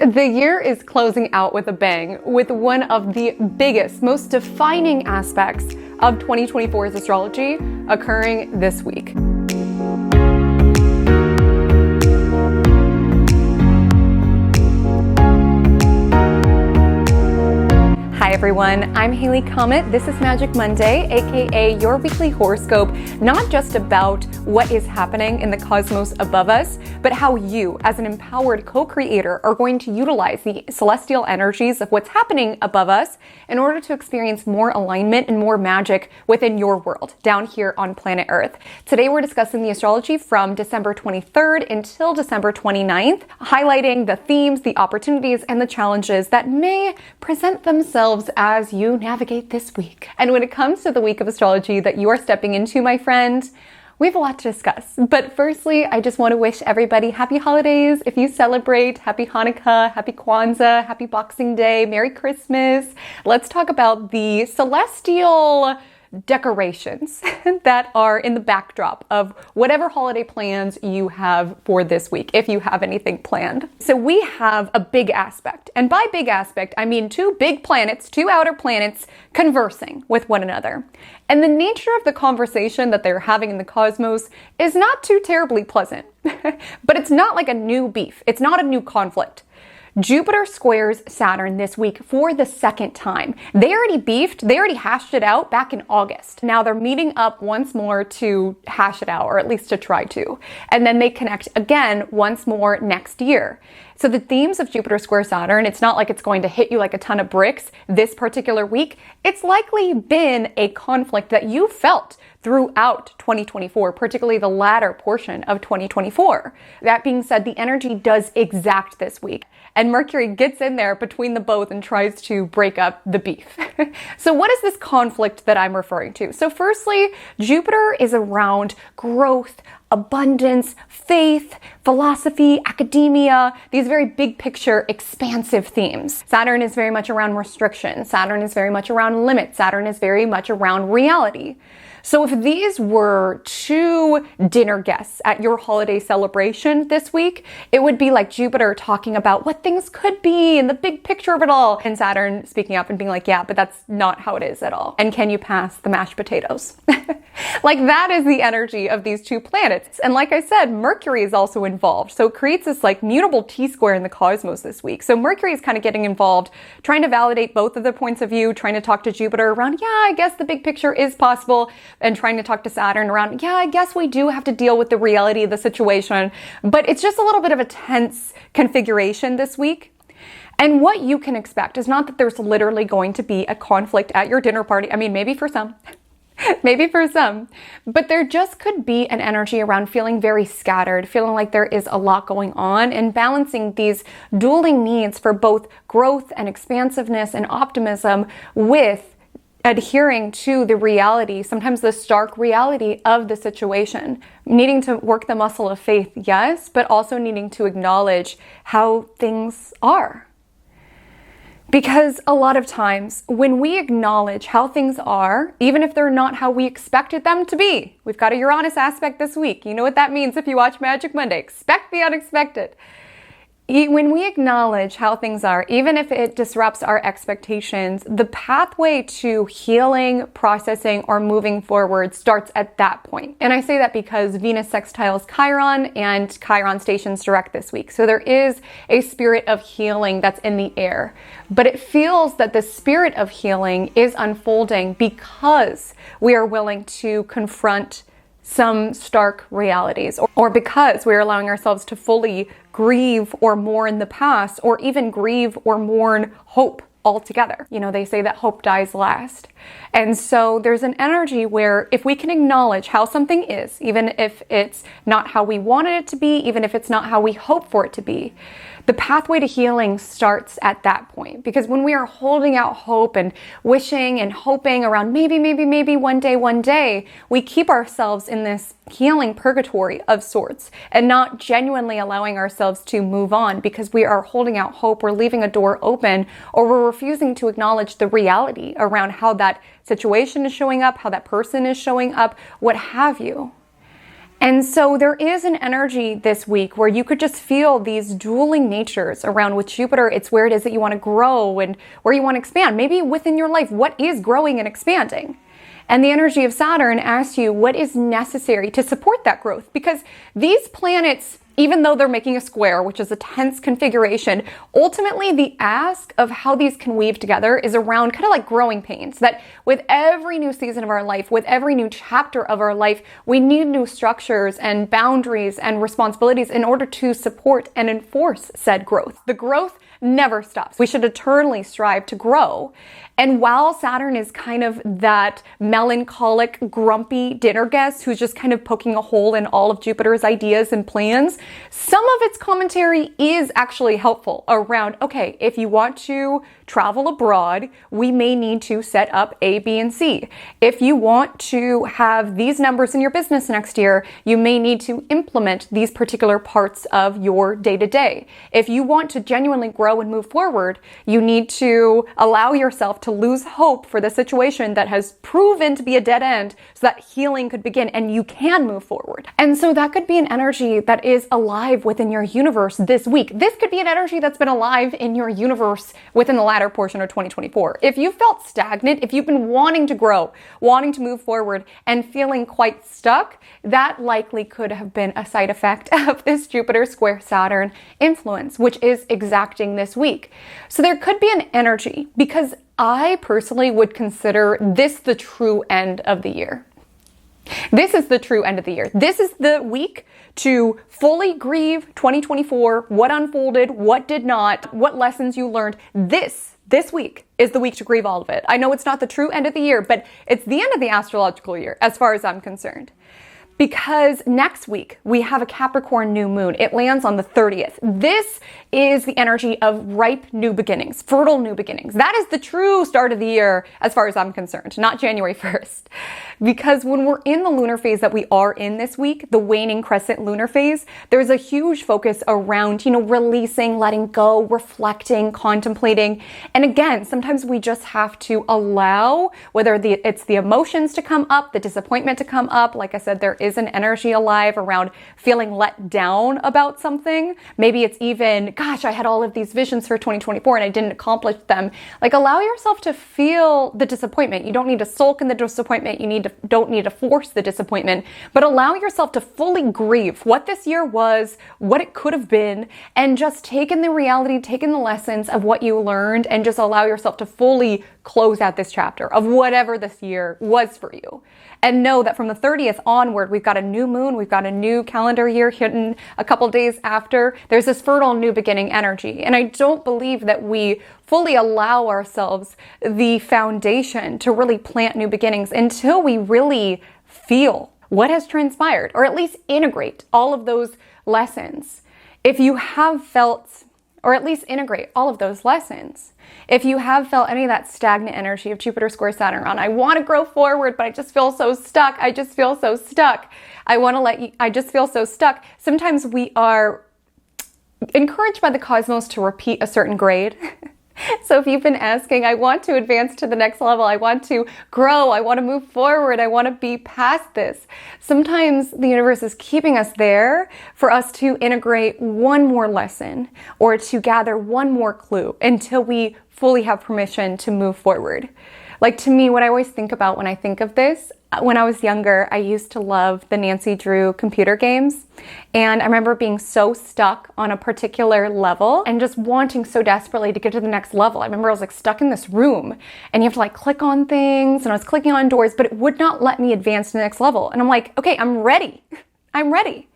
The year is closing out with a bang, with one of the biggest, most defining aspects of 2024's astrology occurring this week. Hi everyone, I'm Haley Comet. This is Magic Monday, aka your weekly horoscope, not just about what is happening in the cosmos above us, but how you, as an empowered co-creator, are going to utilize the celestial energies of what's happening above us in order to experience more alignment and more magic within your world, down here on planet Earth. Today we're discussing the astrology from December 23rd until December 29th, highlighting the themes, the opportunities, and the challenges that may present themselves as you navigate this week. And when it comes to the week of astrology that you are stepping into, my friend, we have a lot to discuss. But firstly, I just want to wish everybody happy holidays. If you celebrate, happy Hanukkah, happy Kwanzaa, happy Boxing Day, Merry Christmas. Let's talk about the celestial decorations that are in the backdrop of whatever holiday plans you have for this week, if you have anything planned. So we have a big aspect, and by big aspect, I mean two big planets, two outer planets conversing with one another. And the nature of the conversation that they're having in the cosmos is not too terribly pleasant, but it's not like a new beef. It's not a new conflict. Jupiter squares Saturn this week for the second time. They already hashed it out back in August. Now they're meeting up once more to hash it out, or at least to try to. And then they connect again once more next year. So the themes of Jupiter square Saturn, it's not like it's going to hit you like a ton of bricks this particular week. It's likely been a conflict that you felt throughout 2024, particularly the latter portion of 2024. That being said, the energy does exact this week, and Mercury gets in there between the both and tries to break up the beef. So what is this conflict that I'm referring to? So firstly, Jupiter is around growth, abundance, faith, philosophy, academia, these very big picture, expansive themes. Saturn is very much around restriction. Saturn is very much around limits. Saturn is very much around reality. So if these were two dinner guests at your holiday celebration this week, it would be like Jupiter talking about what things could be and the big picture of it all, and Saturn speaking up and being like, yeah, but that's not how it is at all. And can you pass the mashed potatoes? Like, that is the energy of these two planets. And like I said, Mercury is also involved. So it creates this like mutable T-square in the cosmos this week. So Mercury is kind of getting involved, trying to validate both of the points of view, trying to talk to Jupiter around, yeah, I guess the big picture is possible, and trying to talk to Saturn around, yeah, I guess we do have to deal with the reality of the situation. But it's just a little bit of a tense configuration this week. And what you can expect is not that there's literally going to be a conflict at your dinner party. I mean, maybe for some. Maybe for some, but there just could be an energy around feeling very scattered, feeling like there is a lot going on, and balancing these dueling needs for both growth and expansiveness and optimism with adhering to the reality, sometimes the stark reality of the situation. Needing to work the muscle of faith, yes, but also needing to acknowledge how things are. Because a lot of times when we acknowledge how things are, even if they're not how we expected them to be, we've got a Uranus aspect this week. You know what that means if you watch Magic Monday. Expect the unexpected. When we acknowledge how things are, even if it disrupts our expectations, the pathway to healing, processing, or moving forward starts at that point. And I say that because Venus sextiles Chiron, and Chiron stations direct this week. So there is a spirit of healing that's in the air. But it feels that the spirit of healing is unfolding because we are willing to confront some stark realities, or because we're allowing ourselves to fully grieve or mourn the past, or even grieve or mourn hope altogether. You know, they say that hope dies last. And so there's an energy where if we can acknowledge how something is, even if it's not how we wanted it to be, even if it's not how we hope for it to be, the pathway to healing starts at that point. Because when we are holding out hope and wishing and hoping around maybe one day, we keep ourselves in this healing purgatory of sorts and not genuinely allowing ourselves to move on because we are holding out hope, we're leaving a door open, or we're refusing to acknowledge the reality around how that situation is showing up, how that person is showing up, what have you. And so there is an energy this week where you could just feel these dueling natures around with Jupiter. It's where it is that you want to grow and where you want to expand. Maybe within your life, what is growing and expanding? And the energy of Saturn asks you what is necessary to support that growth. Because these planets, even though they're making a square, which is a tense configuration, ultimately the ask of how these can weave together is around kind of like growing pains. That with every new season of our life, with every new chapter of our life, we need new structures and boundaries and responsibilities in order to support and enforce said growth. The growth never stops. We should eternally strive to grow. And while Saturn is kind of that melancholic, grumpy dinner guest who's just kind of poking a hole in all of Jupiter's ideas and plans, some of its commentary is actually helpful around, okay, if you want to travel abroad, we may need to set up A, B, and C. If you want to have these numbers in your business next year, you may need to implement these particular parts of your day-to-day. If you want to genuinely grow and move forward, you need to allow yourself to lose hope for the situation that has proven to be a dead end so that healing could begin and you can move forward. And so that could be an energy that is alive within your universe this week. This could be an energy that's been alive in your universe within the latter portion of 2024. If you felt stagnant, if you've been wanting to grow, wanting to move forward and feeling quite stuck, that likely could have been a side effect of this Jupiter square Saturn influence, which is exacting this week. So there could be an energy, because I personally would consider this the true end of the year. This is the true end of the year. This is the week to fully grieve 2024, what unfolded, what did not, what lessons you learned. This week is the week to grieve all of it. I know it's not the true end of the year, but it's the end of the astrological year as far as I'm concerned. Because next week we have a Capricorn new moon. It lands on the 30th. This is the energy of ripe new beginnings, fertile new beginnings. That is the true start of the year as far as I'm concerned, not January 1st. Because when we're in the lunar phase that we are in this week, the waning crescent lunar phase, there's a huge focus around, releasing, letting go, reflecting, contemplating. And again, sometimes we just have to allow, whether it's the emotions to come up, the disappointment to come up. Like I said, there is an energy alive around feeling let down about something. Maybe it's even, gosh, I had all of these visions for 2024 and I didn't accomplish them. Like, allow yourself to feel the disappointment. You don't need to sulk in the disappointment. Don't need to force the disappointment, but allow yourself to fully grieve what this year was, what it could have been, and just take in the reality, take in the lessons of what you learned, and just allow yourself to fully close out this chapter of whatever this year was for you. And know that from the 30th onward, we've got a new moon, we've got a new calendar year hidden a couple days after. There's this fertile new beginning energy. And I don't believe that we fully allow ourselves the foundation to really plant new beginnings until we really feel what has transpired, or at least integrate all of those lessons. If you have felt, or at least integrate all of those lessons. If you have felt any of that stagnant energy of Jupiter square Saturn on, I want to grow forward, but I just feel so stuck. I just feel so stuck. I just feel so stuck. Sometimes we are encouraged by the cosmos to repeat a certain grade. So if you've been asking, I want to advance to the next level, I want to grow, I want to move forward, I want to be past this. Sometimes the universe is keeping us there for us to integrate one more lesson or to gather one more clue until we fully have permission to move forward. Like, to me, what I always think about when I think of this, when I was younger, I used to love the Nancy Drew computer games. And I remember being so stuck on a particular level and just wanting so desperately to get to the next level. I remember I was like stuck in this room and you have to like click on things, and I was clicking on doors, but it would not let me advance to the next level. And I'm like, okay, I'm ready. I'm ready.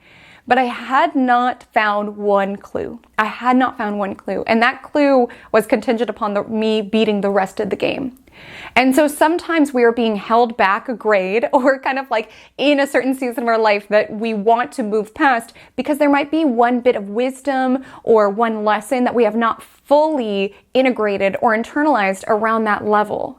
But I had not found one clue. I had not found one clue. And that clue was contingent upon me beating the rest of the game. And so sometimes we are being held back a grade, or kind of like in a certain season of our life that we want to move past, because there might be one bit of wisdom or one lesson that we have not fully integrated or internalized around that level.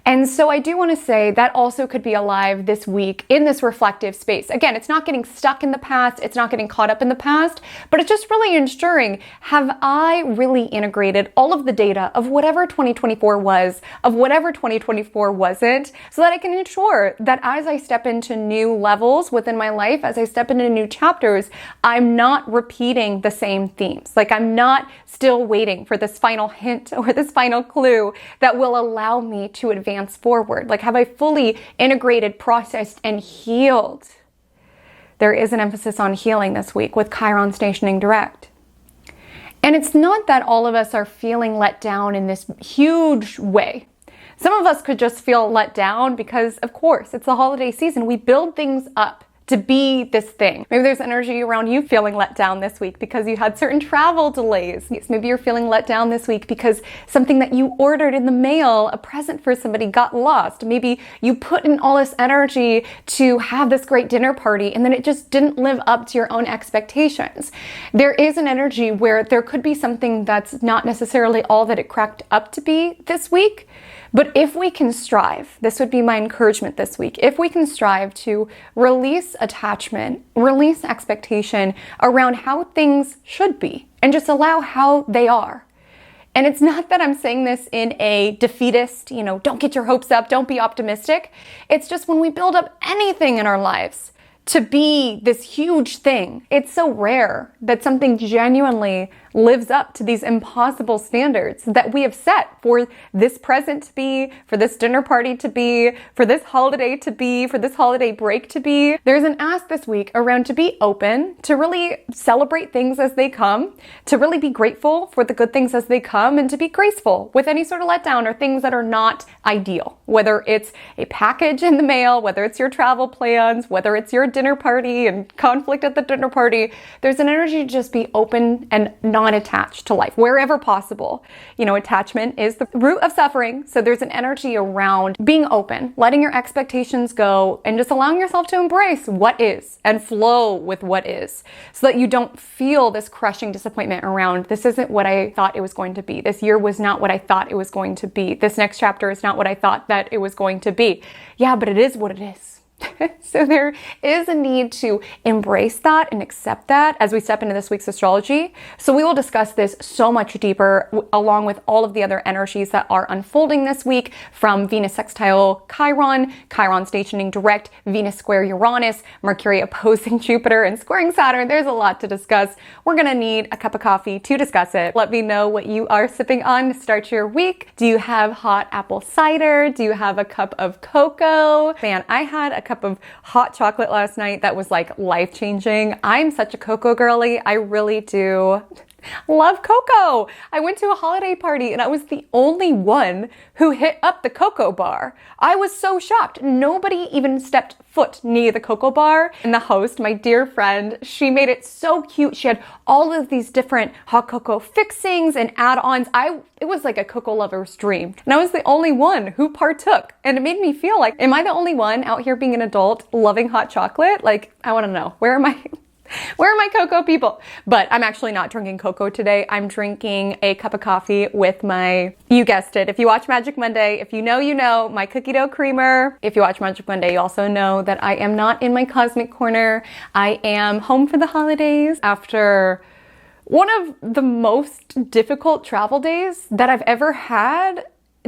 And so I do want to say that also could be alive this week in this reflective space. Again, it's not getting stuck in the past, it's not getting caught up in the past, but it's just really ensuring, have I really integrated all of the data of whatever 2024 was, of whatever 2024 wasn't, so that I can ensure that as I step into new levels within my life, as I step into new chapters, I'm not repeating the same themes. Like I'm not still waiting for this final hint or this final clue that will allow me to advance forward. Like, have I fully integrated, processed, and healed? There is an emphasis on healing this week with Chiron stationing direct. And it's not that all of us are feeling let down in this huge way. Some of us could just feel let down because, of course, it's the holiday season. We build things up to be this thing. Maybe there's energy around you feeling let down this week because you had certain travel delays. Maybe you're feeling let down this week because something that you ordered in the mail, a present for somebody, got lost. Maybe you put in all this energy to have this great dinner party and then it just didn't live up to your own expectations. There is an energy where there could be something that's not necessarily all that it cracked up to be this week. But if we can strive, this would be my encouragement this week, if we can strive to release attachment, release expectation around how things should be, and just allow how they are. And it's not that I'm saying this in a defeatist, don't get your hopes up, don't be optimistic. It's just when we build up anything in our lives to be this huge thing, it's so rare that something genuinely lives up to these impossible standards that we have set for this present to be, for this dinner party to be, for this holiday to be, for this holiday break to be. There's an ask this week around to be open, to really celebrate things as they come, to really be grateful for the good things as they come, and to be graceful with any sort of letdown or things that are not ideal. Whether it's a package in the mail, whether it's your travel plans, whether it's your dinner party and conflict at the dinner party, there's an energy to just be open and non-attached to life wherever possible. Attachment is the root of suffering. So there's an energy around being open, letting your expectations go, and just allowing yourself to embrace what is and flow with what is, so that you don't feel this crushing disappointment around, this isn't what I thought it was going to be. This year was not what I thought it was going to be. This next chapter is not what I thought that it was going to be. Yeah, but it is what it is. So there is a need to embrace that and accept that as we step into this week's astrology. So we will discuss this so much deeper along with all of the other energies that are unfolding this week, from Venus sextile Chiron, Chiron stationing direct, Venus square Uranus, Mercury opposing Jupiter and squaring Saturn. There's a lot to discuss. We're going to need a cup of coffee to discuss it. Let me know what you are sipping on to start your week. Do you have hot apple cider? Do you have a cup of cocoa? Man, I had a cup of hot chocolate last night that was like life-changing. I'm such a cocoa girly. I really do love cocoa. I went to a holiday party and I was the only one who hit up the cocoa bar. I was so shocked. Nobody even stepped foot near the cocoa bar. And the host, my dear friend, she made it so cute. She had all of these different hot cocoa fixings and add-ons. It was like a cocoa lover's dream. And I was the only one who partook. And it made me feel like, am I the only one out here being an adult loving hot chocolate? Like, I want to know, where are my cocoa people? But I'm actually not drinking cocoa today. I'm drinking a cup of coffee with my, you guessed it, if you watch Magic Monday, if you know, my cookie dough creamer. If you watch Magic Monday, you also know that I am not in my cosmic corner. I am home for the holidays after one of the most difficult travel days that I've ever had,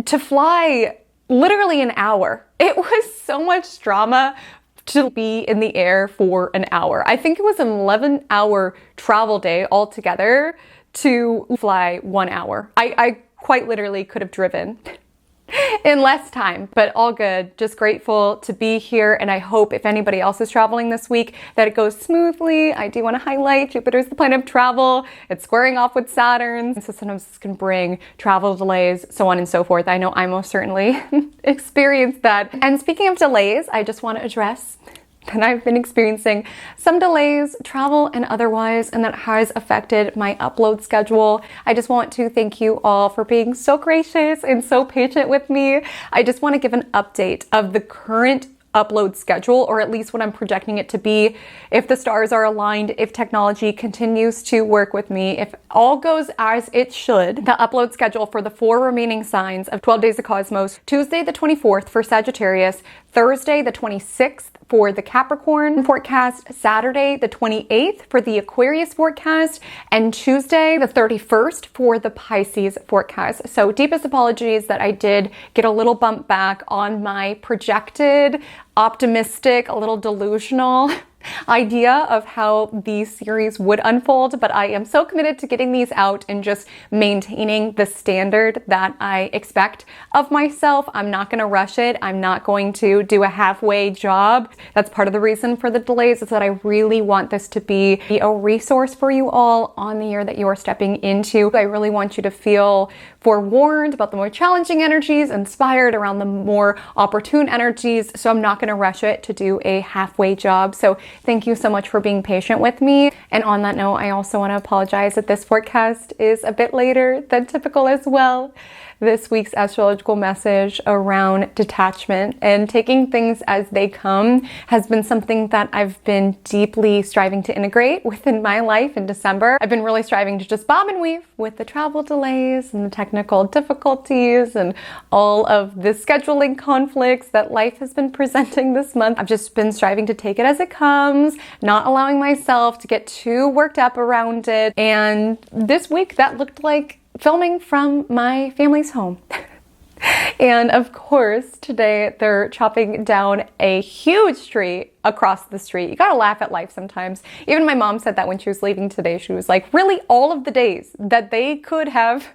to fly literally an hour. It was so much drama to be in the air for an hour. I think it was an 11-hour travel day altogether to fly 1 hour. I quite literally could have driven in less time, but all good. Just grateful to be here. And I hope if anybody else is traveling this week that it goes smoothly. I do want to highlight Jupiter's the planet of travel. It's squaring off with Saturn. So sometimes this can bring travel delays, so on and so forth. I know I most certainly experienced that. And speaking of delays, I just want to address that I've been experiencing some delays, travel and otherwise, and that has affected my upload schedule. I just want to thank you all for being so gracious and so patient with me. I just want to give an update of the current upload schedule, or at least what I'm projecting it to be, if the stars are aligned, if technology continues to work with me, if all goes as it should. The upload schedule for the 4 remaining signs of 12 Days of Cosmos: Tuesday the 24th for Sagittarius, Thursday the 26th for the Capricorn forecast, Saturday the 28th for the Aquarius forecast, and Tuesday the 31st for the Pisces forecast. So deepest apologies that I did get a little bump back on my projected, optimistic, a little delusional idea of how these series would unfold, but I am so committed to getting these out and just maintaining the standard that I expect of myself. I'm not going to rush it. I'm not going to do a halfway job. That's part of the reason for the delays, is that I really want this to be a resource for you all on the year that you are stepping into. I really want you to feel forewarned about the more challenging energies, inspired around the more opportune energies. So I'm not going to rush it to do a halfway job. So thank you so much for being patient with me. And on that note, I also want to apologize that this forecast is a bit later than typical as well. This week's astrological message around detachment and taking things as they come has been something that I've been deeply striving to integrate within my life in December. I've been really striving to just bob and weave with the travel delays and the technical difficulties and all of the scheduling conflicts that life has been presenting this month. I've just been striving to take it as it comes, not allowing myself to get too worked up around it. And this week that looked like filming from my family's home. And of course, today they're chopping down a huge tree across the street. You gotta laugh at life sometimes. Even my mom said that when she was leaving today. She was like, really, all of the days that they could have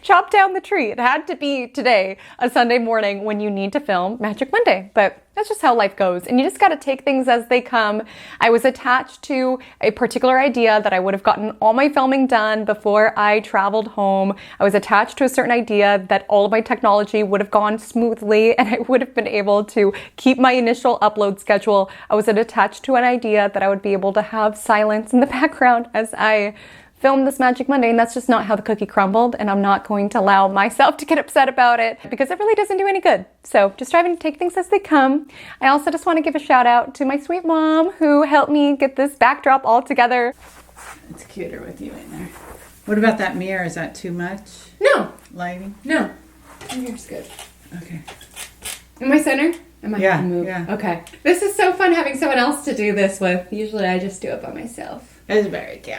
chopped down the tree, it had to be today, a Sunday morning when you need to film Magic Monday. But that's just how life goes. And you just got to take things as they come. I was attached to a particular idea that I would have gotten all my filming done before I traveled home. I was attached to a certain idea that all of my technology would have gone smoothly and I would have been able to keep my initial upload schedule. I was attached to an idea that I would be able to have silence in the background as I film this Magic Monday, and that's just not how the cookie crumbled, and I'm not going to allow myself to get upset about it because it really doesn't do any good. So just striving to take things as they come. I also just want to give a shout out to my sweet mom who helped me get this backdrop all together. It's cuter with you in there. What about that mirror? Is that too much? No. Lighting? No. The mirror's good. Okay. Am I center? Am I Yeah, move? yeah. Okay. This is so fun having someone else to do this with. Usually I just do it by myself. It's very cute.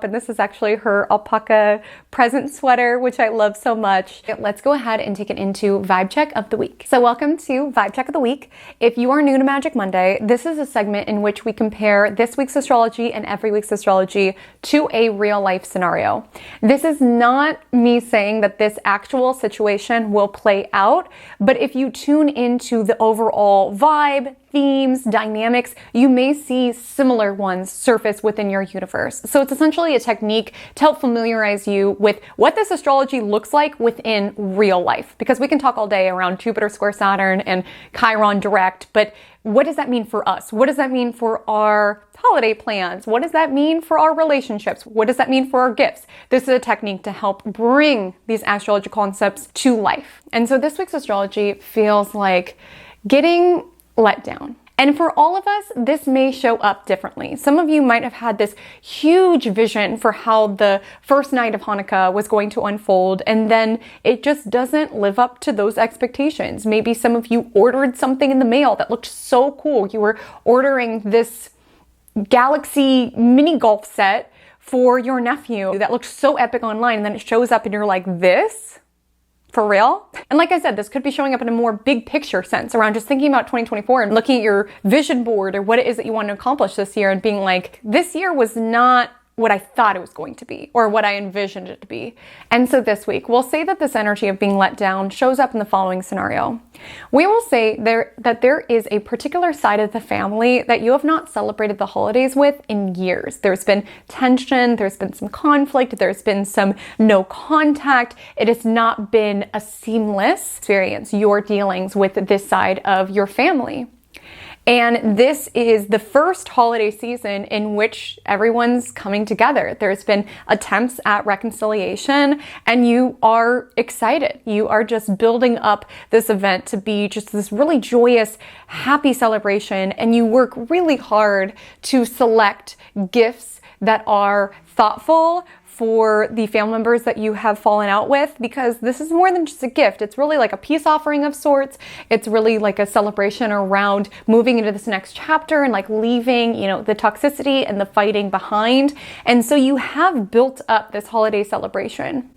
And this is actually her alpaca present sweater, which I love so much. Let's go ahead and take it into Vibe Check of the Week. So welcome to Vibe Check of the Week. If you are new to Magic Monday, this is a segment in which we compare this week's astrology and every week's astrology to a real life scenario. This is not me saying that this actual situation will play out, but if you tune into the overall vibe, themes, dynamics, you may see similar ones surface within your universe. So it's essentially a technique to help familiarize you with what this astrology looks like within real life. Because we can talk all day around Jupiter square Saturn and Chiron Direct, but what does that mean for us? What does that mean for our holiday plans? What does that mean for our relationships? What does that mean for our gifts? This is a technique to help bring these astrological concepts to life. And so this week's astrology feels like getting let down. And for all of us, this may show up differently. Some of you might have had this huge vision for how the first night of Hanukkah was going to unfold, and then it just doesn't live up to those expectations. Maybe some of you ordered something in the mail that looked so cool. You were ordering this Galaxy mini golf set for your nephew that looked so epic online, and then it shows up and you're like, this? For real? And like I said, this could be showing up in a more big picture sense around just thinking about 2024 and looking at your vision board or what it is that you want to accomplish this year and being like, this year was not what I thought it was going to be or what I envisioned it to be. And so this week, we'll say that this energy of being let down shows up in the following scenario. We will say that there is a particular side of the family that you have not celebrated the holidays with in years. There's been tension, there's been some conflict, there's been some no contact. It has not been a seamless experience, your dealings with this side of your family. And this is the first holiday season in which everyone's coming together. There's been attempts at reconciliation, and you are excited. You are just building up this event to be just this really joyous, happy celebration, and you work really hard to select gifts that are thoughtful for the family members that you have fallen out with, because this is more than just a gift. It's really like a peace offering of sorts. It's really like a celebration around moving into this next chapter and like leaving, you know, the toxicity and the fighting behind. And so you have built up this holiday celebration.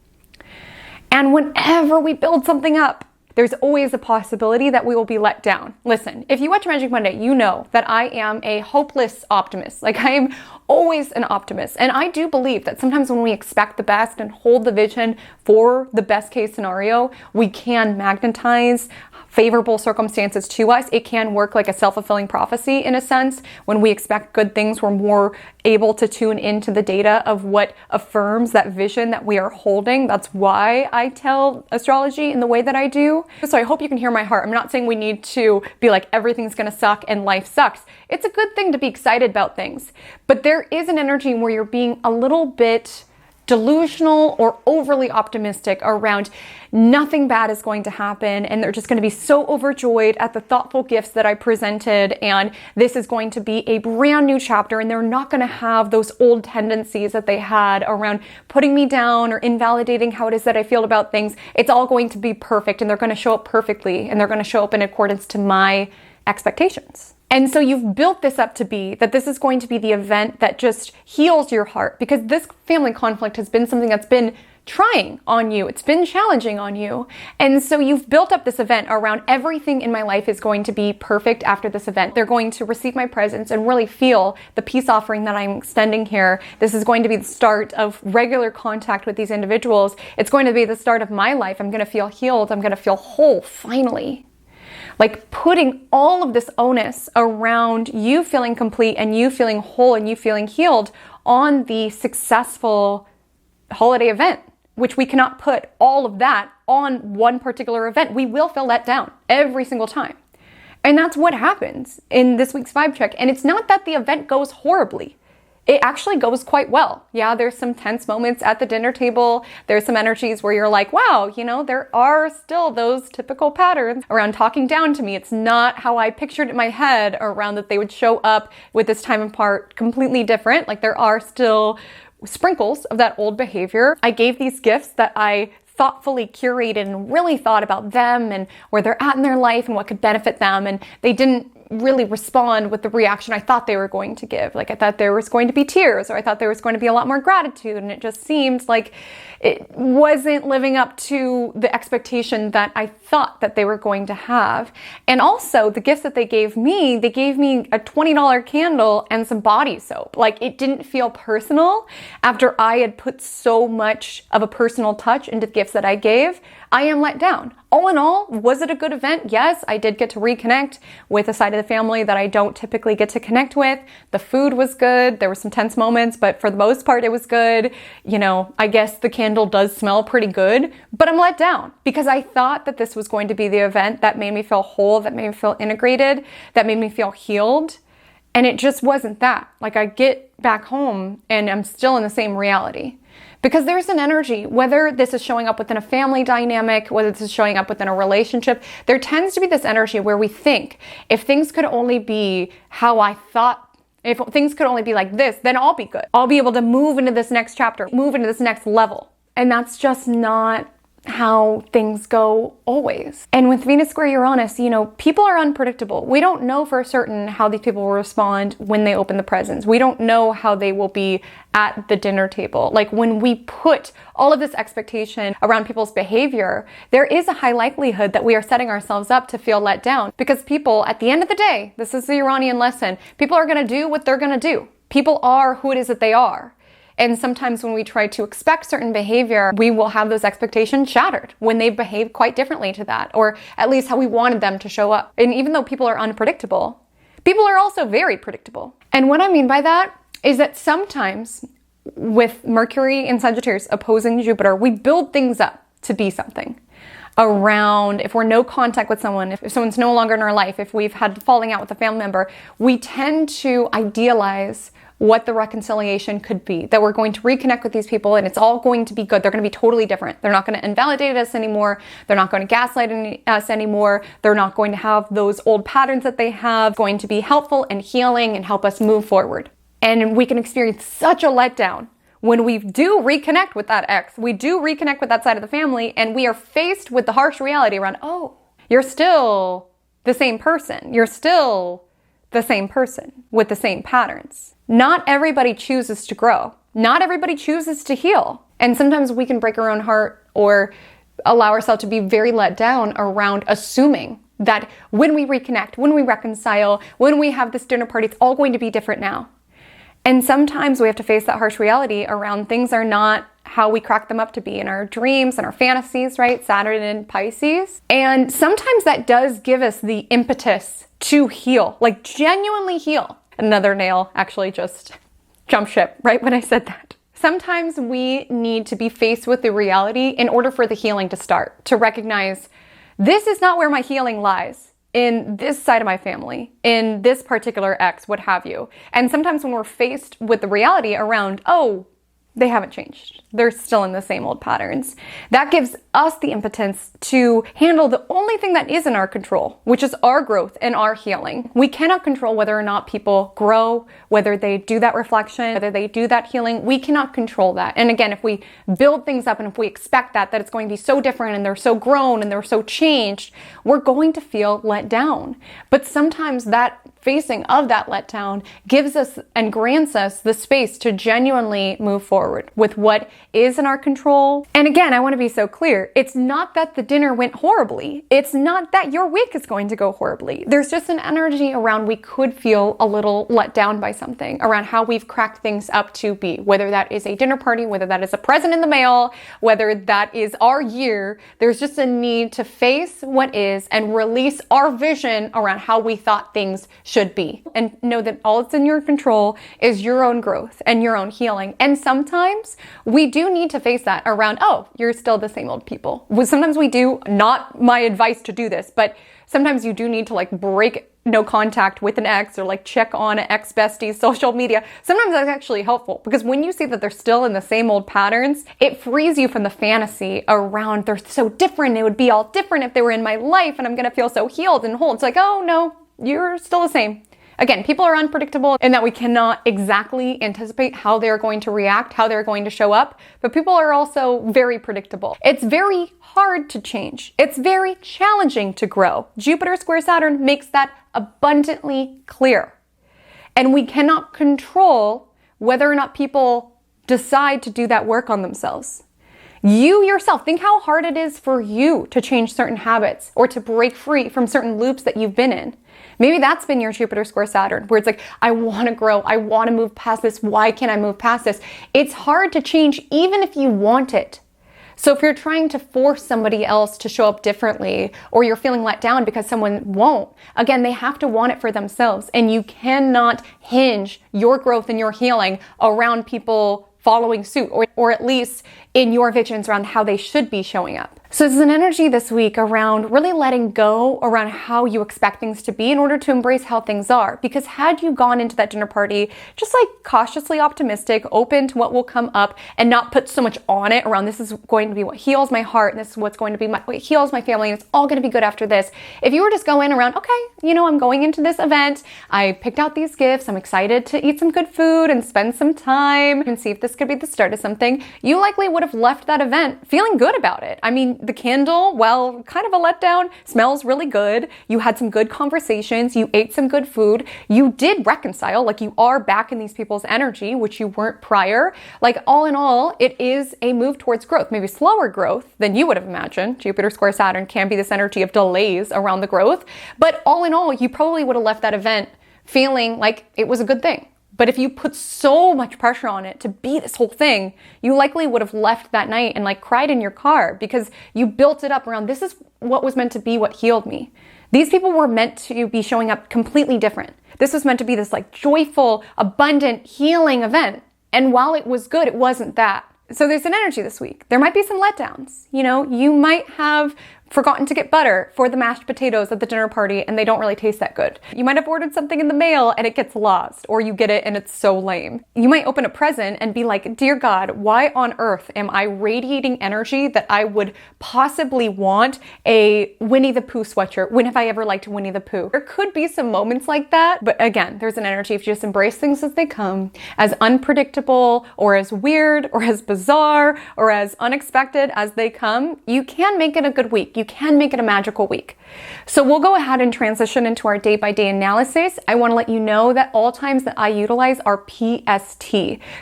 And whenever we build something up, there's always a possibility that we will be let down. Listen, if you watch Magic Monday, you know that I am a hopeless optimist. Like, I am always an optimist. And I do believe that sometimes when we expect the best and hold the vision for the best case scenario, we can magnetize favorable circumstances to us. It can work like a self-fulfilling prophecy in a sense. When we expect good things, we're more able to tune into the data of what affirms that vision that we are holding. That's why I tell astrology in the way that I do. So I hope you can hear my heart. I'm not saying we need to be like everything's gonna suck and life sucks. It's a good thing to be excited about things. But there is an energy where you're being a little bit delusional or overly optimistic around nothing bad is going to happen, and they're just going to be so overjoyed at the thoughtful gifts that I presented, and this is going to be a brand new chapter, and they're not going to have those old tendencies that they had around putting me down or invalidating how it is that I feel about things. It's all going to be perfect, and they're going to show up perfectly, and they're going to show up in accordance to my expectations. And so you've built this up to be that this is going to be the event that just heals your heart, because this family conflict has been something that's been trying on you. It's been challenging on you. And so you've built up this event around everything in my life is going to be perfect after this event. They're going to receive my presence and really feel the peace offering that I'm extending here. This is going to be the start of regular contact with these individuals. It's going to be the start of my life. I'm going to feel healed. I'm going to feel whole, finally. Like putting all of this onus around you feeling complete and you feeling whole and you feeling healed on the successful holiday event, which we cannot put all of that on one particular event. We will feel let down every single time. And that's what happens in this week's vibe check. And it's not that the event goes horribly. It actually goes quite well. Yeah, there's some tense moments at the dinner table. There's some energies where you're like, wow, you know, there are still those typical patterns around talking down to me. It's not how I pictured it in my head around that they would show up with this time apart completely different. Like, there are still sprinkles of that old behavior. I gave these gifts that I thoughtfully curated and really thought about them and where they're at in their life and what could benefit them. And they didn't really respond with the reaction I thought they were going to give. Like, I thought there was going to be tears, or I thought there was going to be a lot more gratitude. And it just seemed like it wasn't living up to the expectation that I thought that they were going to have. And also the gifts that they gave me a $20 candle and some body soap. Like, it didn't feel personal after I had put so much of a personal touch into the gifts that I gave. I am let down. All in all, was it a good event? Yes, I did get to reconnect with a side of the family that I don't typically get to connect with. The food was good. There were some tense moments, but for the most part, it was good. You know, I guess the candle does smell pretty good, but I'm let down because I thought that this was going to be the event that made me feel whole, that made me feel integrated, that made me feel healed. And it just wasn't that. Like, I get back home and I'm still in the same reality. Because there's an energy, whether this is showing up within a family dynamic, whether this is showing up within a relationship, there tends to be this energy where we think, if things could only be how I thought, if things could only be like this, then I'll be good. I'll be able to move into this next chapter, move into this next level. And that's just not how things go always. And with Venus square Uranus, you know, people are unpredictable. We don't know for certain how these people will respond when they open the presents. We don't know how they will be at the dinner table. Like, when we put all of this expectation around people's behavior, there is a high likelihood that we are setting ourselves up to feel let down, because people, at the end of the day, this is the Uranian lesson, people are going to do what they're going to do. People are who it is that they are. And sometimes when we try to expect certain behavior, we will have those expectations shattered when they behave quite differently to that, or at least how we wanted them to show up. And even though people are unpredictable, people are also very predictable. And what I mean by that is that sometimes with Mercury and Sagittarius opposing Jupiter, we build things up to be something. around if we're no contact with someone, if someone's no longer in our life, if we've had falling out with a family member, we tend to idealize what the reconciliation could be, that we're going to reconnect with these people and it's all going to be good. They're going to be totally different. They're not going to invalidate us anymore. They're not going to gaslight us anymore. They're not going to have those old patterns that they have, going to be helpful and healing and help us move forward. And we can experience such a letdown when we do reconnect with that ex, we do reconnect with that side of the family, and we are faced with the harsh reality around, oh, you're still the same person. You're still the same person with the same patterns. Not everybody chooses to grow. Not everybody chooses to heal. And sometimes we can break our own heart or allow ourselves to be very let down around assuming that when we reconnect, when we reconcile, when we have this dinner party, it's all going to be different now. And sometimes we have to face that harsh reality around things are not how we crack them up to be in our dreams and our fantasies, right? Saturn in Pisces. And sometimes that does give us the impetus to heal, like genuinely heal. Another nail actually just jumped ship right when I said that. Sometimes we need to be faced with the reality in order for the healing to start, to recognize this is not where my healing lies. In this side of my family, in this particular ex, what have you. And sometimes when we're faced with the reality around, oh, they haven't changed. They're still in the same old patterns. That gives us the impotence to handle the only thing that is in our control, which is our growth and our healing. We cannot control whether or not people grow, whether they do that reflection, whether they do that healing. We cannot control that. And again, if we build things up and if we expect that it's going to be so different and they're so grown and they're so changed, we're going to feel let down. But sometimes that facing of that letdown gives us and grants us the space to genuinely move forward with what is in our control. And again, I want to be so clear. It's not that the dinner went horribly. It's not that your week is going to go horribly. There's just an energy around we could feel a little let down by something, around how we've cracked things up to be, whether that is a dinner party, whether that is a present in the mail, whether that is our year. There's just a need to face what is and release our vision around how we thought things should be. And know that all that's in your control is your own growth and your own healing. And sometimes we do need to face that around, oh, you're still the same old people. Sometimes we do, not my advice to do this, but sometimes you do need to like break no contact with an ex or like check on an ex-bestie's social media. Sometimes that's actually helpful because when you see that they're still in the same old patterns, it frees you from the fantasy around they're so different. It would be all different if they were in my life and I'm going to feel so healed and whole. It's like, oh no, you're still the same. Again, people are unpredictable in that we cannot exactly anticipate how they're going to react, how they're going to show up, but people are also very predictable. It's very hard to change. It's very challenging to grow. Jupiter square Saturn makes that abundantly clear. And we cannot control whether or not people decide to do that work on themselves. You yourself, think how hard it is for you to change certain habits or to break free from certain loops that you've been in. Maybe that's been your Jupiter square Saturn, where it's like, I want to grow. I want to move past this. Why can't I move past this? It's hard to change even if you want it. So if you're trying to force somebody else to show up differently, or you're feeling let down because someone won't, again, they have to want it for themselves. And you cannot hinge your growth and your healing around people following suit, or at least in your visions around how they should be showing up. So there's an energy this week around really letting go around how you expect things to be in order to embrace how things are. Because had you gone into that dinner party just like cautiously optimistic, open to what will come up, and not put so much on it around this is going to be what heals my heart and this is what's going to be what heals my family and it's all going to be good after this. If you were just going around, okay, I'm going into this event, I picked out these gifts, I'm excited to eat some good food and spend some time and see if this could be the start of something, you likely would have left that event feeling good about it. I mean, the candle, well, kind of a letdown, smells really good. You had some good conversations. You ate some good food. You did reconcile, like you are back in these people's energy, which you weren't prior. Like all in all, it is a move towards growth, maybe slower growth than you would have imagined. Jupiter square Saturn can be this energy of delays around the growth. But all in all, you probably would have left that event feeling like it was a good thing. But if you put so much pressure on it to be this whole thing, you likely would have left that night and like cried in your car because you built it up around this is what was meant to be what healed me. These people were meant to be showing up completely different. This was meant to be this like joyful, abundant, healing event. And while it was good, it wasn't that. So there's an energy this week. There might be some letdowns. You might have forgotten to get butter for the mashed potatoes at the dinner party and they don't really taste that good. You might have ordered something in the mail and it gets lost, or you get it and it's so lame. You might open a present and be like, dear God, why on earth am I radiating energy that I would possibly want a Winnie the Pooh sweatshirt? When have I ever liked Winnie the Pooh? There could be some moments like that, but again, there's an energy if you just embrace things as they come, as unpredictable or as weird or as bizarre or as unexpected as they come, you can make it a good week. You can make it a magical week. So we'll go ahead and transition into our day-by-day analysis. I want to let you know that all times that I utilize are PST.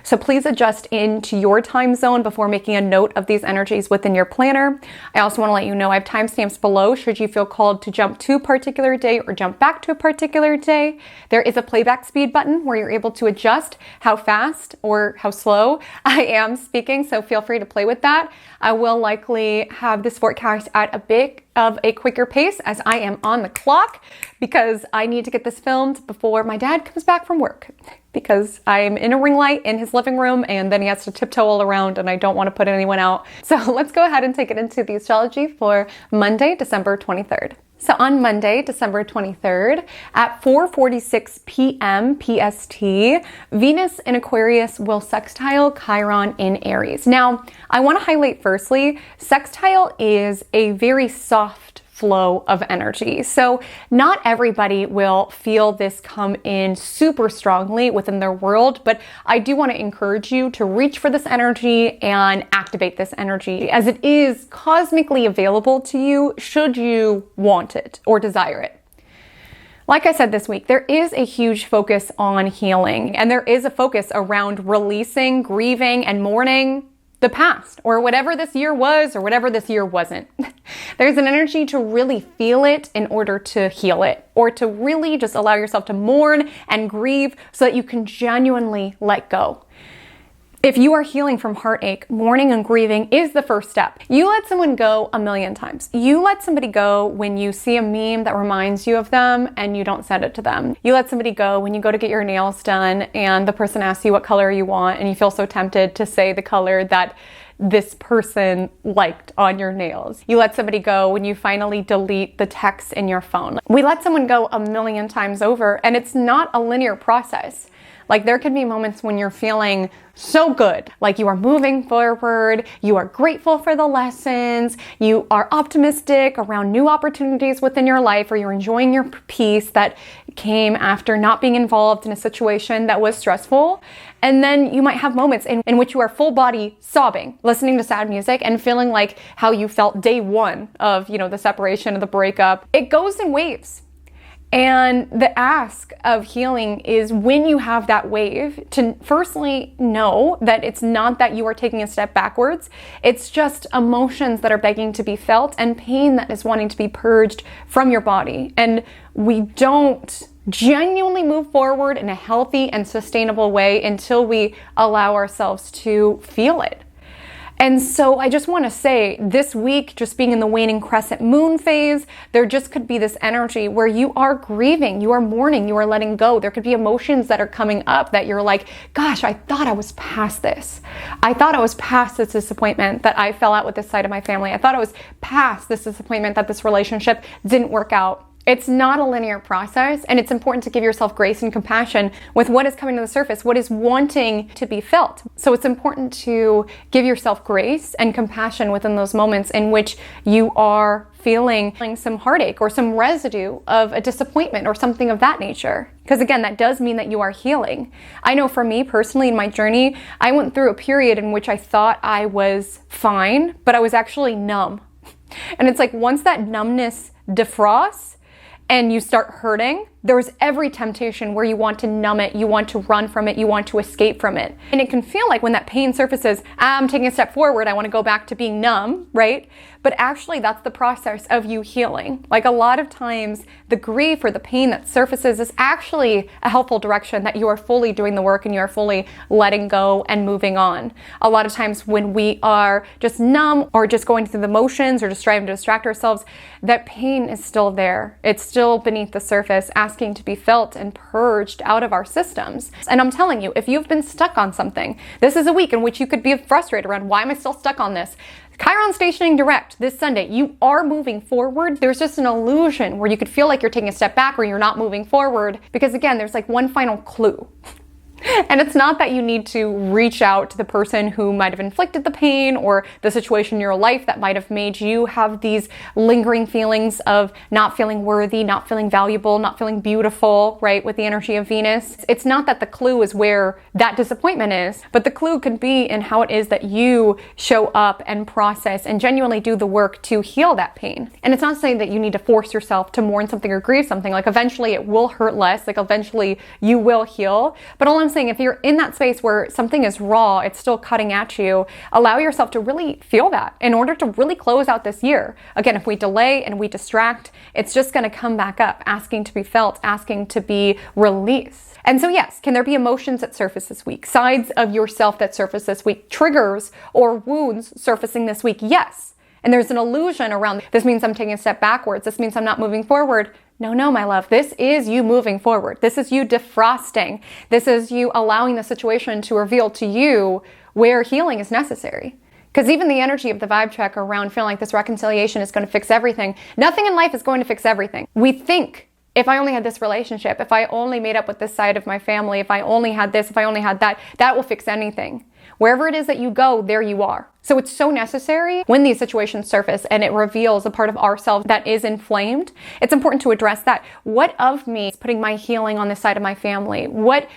So please adjust into your time zone before making a note of these energies within your planner. I also want to let you know I have timestamps below should you feel called to jump to a particular day or jump back to a particular day. There is a playback speed button where you're able to adjust how fast or how slow I am speaking, so feel free to play with that. I will likely have this forecast at a bit of a quicker pace as I am on the clock because I need to get this filmed before my dad comes back from work, because I'm in a ring light in his living room and then he has to tiptoe all around and I don't want to put anyone out. So let's go ahead and take it into the astrology for Monday, December 23rd. So on Monday, December 23rd at 4:46 p.m. PST, Venus in Aquarius will sextile Chiron in Aries. Now, I want to highlight firstly, sextile is a very soft flow of energy. So not everybody will feel this come in super strongly within their world, but I do want to encourage you to reach for this energy and activate this energy as it is cosmically available to you should you want it or desire it. Like I said this week, there is a huge focus on healing, and there is a focus around releasing, grieving, and mourning the past, or whatever this year was, or whatever this year wasn't. There's an energy to really feel it in order to heal it, or to really just allow yourself to mourn and grieve so that you can genuinely let go. If you are healing from heartache, mourning and grieving is the first step. You let someone go a million times. You let somebody go when you see a meme that reminds you of them and you don't send it to them. You let somebody go when you go to get your nails done and the person asks you what color you want and you feel so tempted to say the color that this person liked on your nails. You let somebody go when you finally delete the text in your phone. We let someone go a million times over, and it's not a linear process. Like, there can be moments when you're feeling so good, like you are moving forward, you are grateful for the lessons, you are optimistic around new opportunities within your life, or you're enjoying your peace that came after not being involved in a situation that was stressful. And then you might have moments in which you are full body sobbing, listening to sad music and feeling like how you felt day one of, the separation, of the breakup. It goes in waves. And the ask of healing is when you have that wave to firstly know that it's not that you are taking a step backwards. It's just emotions that are begging to be felt and pain that is wanting to be purged from your body. And we don't genuinely move forward in a healthy and sustainable way until we allow ourselves to feel it. And so I just want to say, this week, just being in the waning crescent moon phase, there just could be this energy where you are grieving, you are mourning, you are letting go. There could be emotions that are coming up that you're like, gosh, I thought I was past this. I thought I was past this disappointment that I fell out with this side of my family. I thought I was past this disappointment that this relationship didn't work out. It's not a linear process, and it's important to give yourself grace and compassion with what is coming to the surface, what is wanting to be felt. So it's important to give yourself grace and compassion within those moments in which you are feeling some heartache or some residue of a disappointment or something of that nature. Because again, that does mean that you are healing. I know for me personally in my journey, I went through a period in which I thought I was fine, but I was actually numb. And it's like once that numbness defrosts, and you start hurting, there's every temptation where you want to numb it, you want to run from it, you want to escape from it. And it can feel like when that pain surfaces, I'm taking a step forward, I want to go back to being numb, right? But actually that's the process of you healing. Like a lot of times the grief or the pain that surfaces is actually a helpful direction that you are fully doing the work and you are fully letting go and moving on. A lot of times when we are just numb or just going through the motions or just striving to distract ourselves, that pain is still there. It's still beneath the surface, asking to be felt and purged out of our systems. And I'm telling you, if you've been stuck on something, this is a week in which you could be frustrated around, why am I still stuck on this? Chiron stationing direct this Sunday. You are moving forward. There's just an illusion where you could feel like you're taking a step back or you're not moving forward because again, there's like one final clue. And it's not that you need to reach out to the person who might have inflicted the pain or the situation in your life that might have made you have these lingering feelings of not feeling worthy, not feeling valuable, not feeling beautiful, right, with the energy of Venus. It's not that the clue is where that disappointment is, but the clue could be in how it is that you show up and process and genuinely do the work to heal that pain. And it's not saying that you need to force yourself to mourn something or grieve something. Like eventually it will hurt less, like eventually you will heal. But all I'm saying, if you're in that space where something is raw, it's still cutting at you, allow yourself to really feel that in order to really close out this year. Again, if we delay and we distract, it's just going to come back up, asking to be felt, asking to be released. And so yes, can there be emotions that surface this week? Sides of yourself that surface this week? Triggers or wounds surfacing this week? Yes. And there's an illusion around, this means I'm taking a step backwards. This means I'm not moving forward. No, my love. This is you moving forward. This is you defrosting. This is you allowing the situation to reveal to you where healing is necessary. Because even the energy of the vibe check around feeling like this reconciliation is going to fix everything. Nothing in life is going to fix everything. We think, if I only had this relationship, if I only made up with this side of my family, if I only had this, if I only had that, that will fix anything. Wherever it is that you go, there you are. So it's so necessary when these situations surface and it reveals a part of ourselves that is inflamed. It's important to address that. What of me is putting my healing on the side of my family? What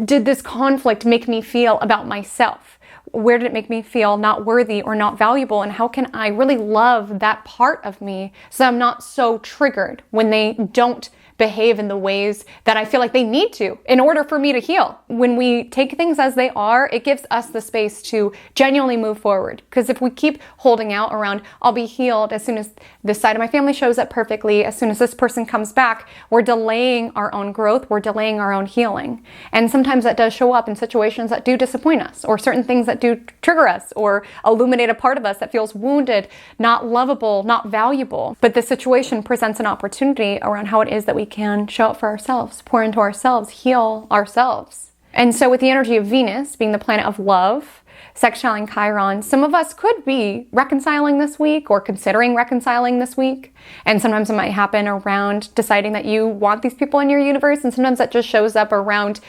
did this conflict make me feel about myself? Where did it make me feel not worthy or not valuable? And how can I really love that part of me so I'm not so triggered when they don't behave in the ways that I feel like they need to in order for me to heal? When we take things as they are, it gives us the space to genuinely move forward. Because if we keep holding out around, I'll be healed as soon as this side of my family shows up perfectly, as soon as this person comes back, we're delaying our own growth, we're delaying our own healing. And sometimes that does show up in situations that do disappoint us, or certain things that do trigger us, or illuminate a part of us that feels wounded, not lovable, not valuable. But the situation presents an opportunity around how it is that we can show up for ourselves, pour into ourselves, heal ourselves. And so with the energy of Venus being the planet of love, sextiling Chiron, some of us could be reconciling this week or considering reconciling this week. And sometimes it might happen around deciding that you want these people in your universe. And sometimes that just shows up around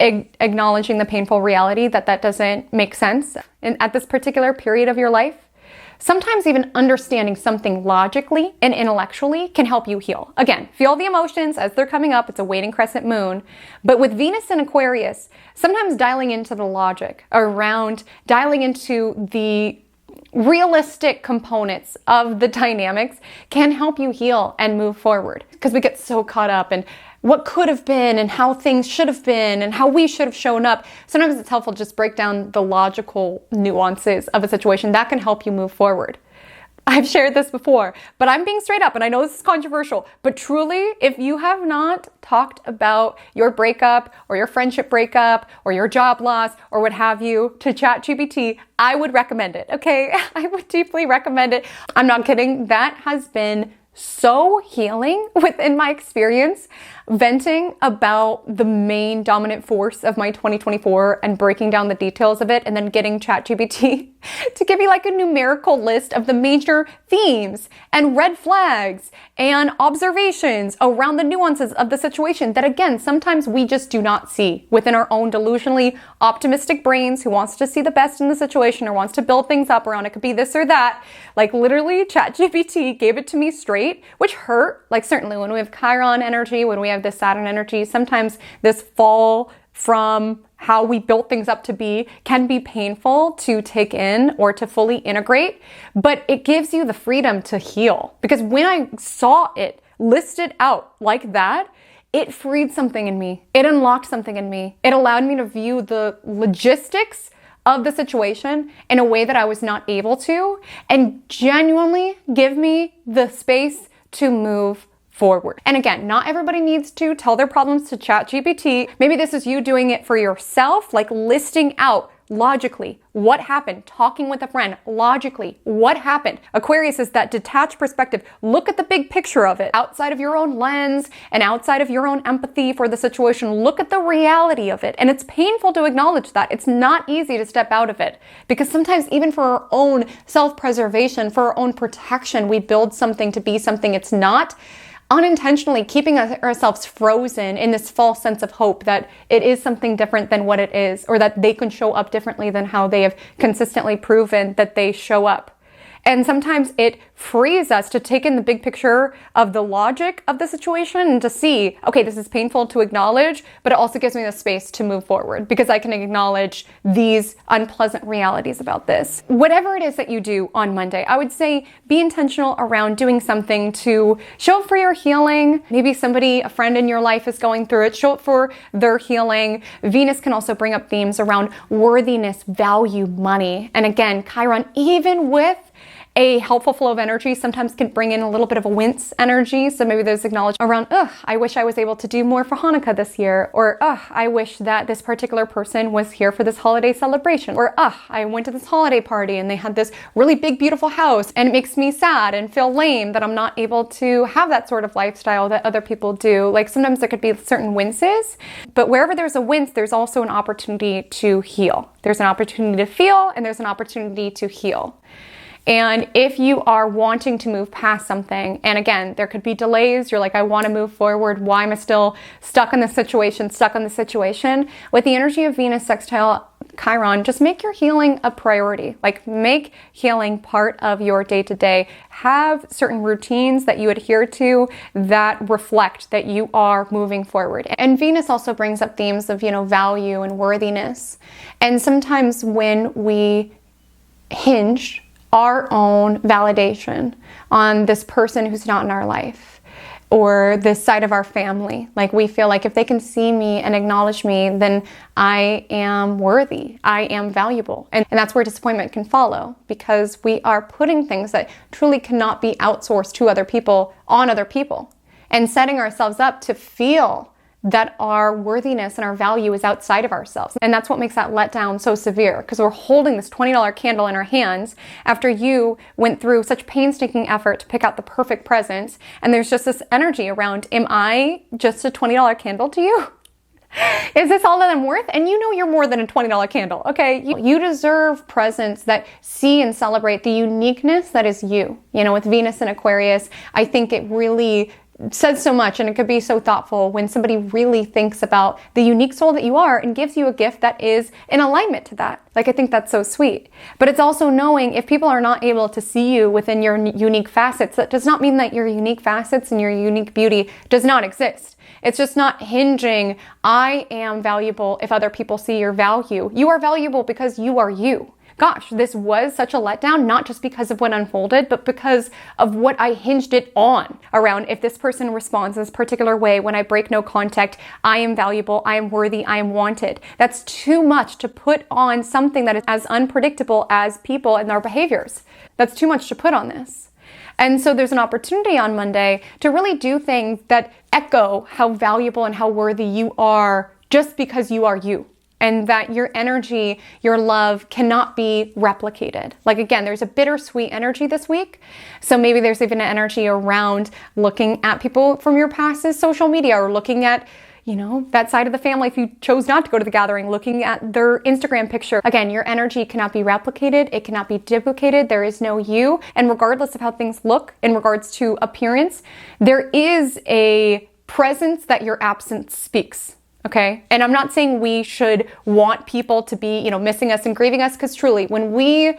acknowledging the painful reality that that doesn't make sense at this particular period of your life. Sometimes even understanding something logically and intellectually can help you heal. Again, feel the emotions as they're coming up. It's a waning crescent moon. But with Venus in Aquarius, sometimes dialing into the logic around, dialing into the realistic components of the dynamics can help you heal and move forward. Because we get so caught up in what could have been and how things should have been and how we should have shown up. Sometimes it's helpful to just break down the logical nuances of a situation. That can help you move forward. I've shared this before, but I'm being straight up, and I know this is controversial, but truly, if you have not talked about your breakup or your friendship breakup or your job loss or what have you to ChatGPT, I would recommend it, okay? I would deeply recommend it. I'm not kidding. That has been so healing within my experience, venting about the main dominant force of my 2024 and breaking down the details of it, and then getting ChatGPT to give me like a numerical list of the major themes and red flags and observations around the nuances of the situation that, again, sometimes we just do not see within our own delusionally optimistic brains who wants to see the best in the situation or wants to build things up around it could be this or that. Like literally ChatGPT gave it to me straight, which hurt. Like certainly when we have Chiron energy, when we have this Saturn energy, sometimes this fall from how we built things up to be can be painful to take in or to fully integrate, but it gives you the freedom to heal. Because when I saw it listed out like that, it freed something in me. It unlocked something in me. It allowed me to view the logistics of the situation in a way that I was not able to, and genuinely give me the space to move forward. And again, not everybody needs to tell their problems to ChatGPT. Maybe this is you doing it for yourself, like listing out logically, what happened? Talking with a friend, logically, what happened? Aquarius is that detached perspective. Look at the big picture of it. Outside of your own lens and outside of your own empathy for the situation, look at the reality of it. And it's painful to acknowledge that. It's not easy to step out of it because sometimes even for our own self-preservation, for our own protection, we build something to be something it's not, unintentionally keeping ourselves frozen in this false sense of hope that it is something different than what it is, or that they can show up differently than how they have consistently proven that they show up. And sometimes it frees us to take in the big picture of the logic of the situation and to see, okay, this is painful to acknowledge, but it also gives me the space to move forward because I can acknowledge these unpleasant realities about this. Whatever it is that you do on Monday, I would say be intentional around doing something to show up for your healing. Maybe somebody, a friend in your life is going through it, show up for their healing. Venus can also bring up themes around worthiness, value, money. And again, Chiron, even with a helpful flow of energy, sometimes can bring in a little bit of a wince energy. So maybe there's acknowledgement around, I wish I was able to do more for Hanukkah this year. Or, I wish that this particular person was here for this holiday celebration. Or, I went to this holiday party and they had this really big, beautiful house and it makes me sad and feel lame that I'm not able to have that sort of lifestyle that other people do. Like sometimes there could be certain winces, but wherever there's a wince, there's also an opportunity to heal. There's an opportunity to feel and there's an opportunity to heal. And if you are wanting to move past something, and again, there could be delays, you're like, I want to move forward. Why am I still stuck in this situation, With the energy of Venus sextile Chiron, just make your healing a priority. Like make healing part of your day-to-day. Have certain routines that you adhere to that reflect that you are moving forward. And Venus also brings up themes of, value and worthiness. And sometimes when we hinge our own validation on this person who's not in our life or this side of our family. Like we feel like if they can see me and acknowledge me, then I am worthy, I am valuable. And that's where disappointment can follow because we are putting things that truly cannot be outsourced to other people on other people and setting ourselves up to feel that our worthiness and our value is outside of ourselves. And that's what makes that letdown so severe because we're holding this $20 candle in our hands after you went through such painstaking effort to pick out the perfect presents. And there's just this energy around, am I just a $20 candle to you? Is this all that I'm worth? And you're more than a $20 candle, okay? You deserve presents that see and celebrate the uniqueness that is you. With Venus and Aquarius, I think it really says so much and it could be so thoughtful when somebody really thinks about the unique soul that you are and gives you a gift that is in alignment to that. Like, I think that's so sweet. But it's also knowing if people are not able to see you within your unique facets, that does not mean that your unique facets and your unique beauty does not exist. It's just not hinging, I am valuable if other people see your value. You are valuable because you are you. Gosh, this was such a letdown, not just because of what unfolded, but because of what I hinged it on around if this person responds this particular way when I break no contact, I am valuable, I am worthy, I am wanted. That's too much to put on something that is as unpredictable as people and their behaviors. That's too much to put on this. And so there's an opportunity on Monday to really do things that echo how valuable and how worthy you are just because you are you. And that your energy, your love cannot be replicated. Like again, there's a bittersweet energy this week. So maybe there's even an energy around looking at people from your past's social media or looking at, that side of the family if you chose not to go to the gathering, looking at their Instagram picture. Again, your energy cannot be replicated. It cannot be duplicated. There is no you. And regardless of how things look in regards to appearance, there is a presence that your absence speaks. Okay. And I'm not saying we should want people to be, missing us and grieving us, because truly, when we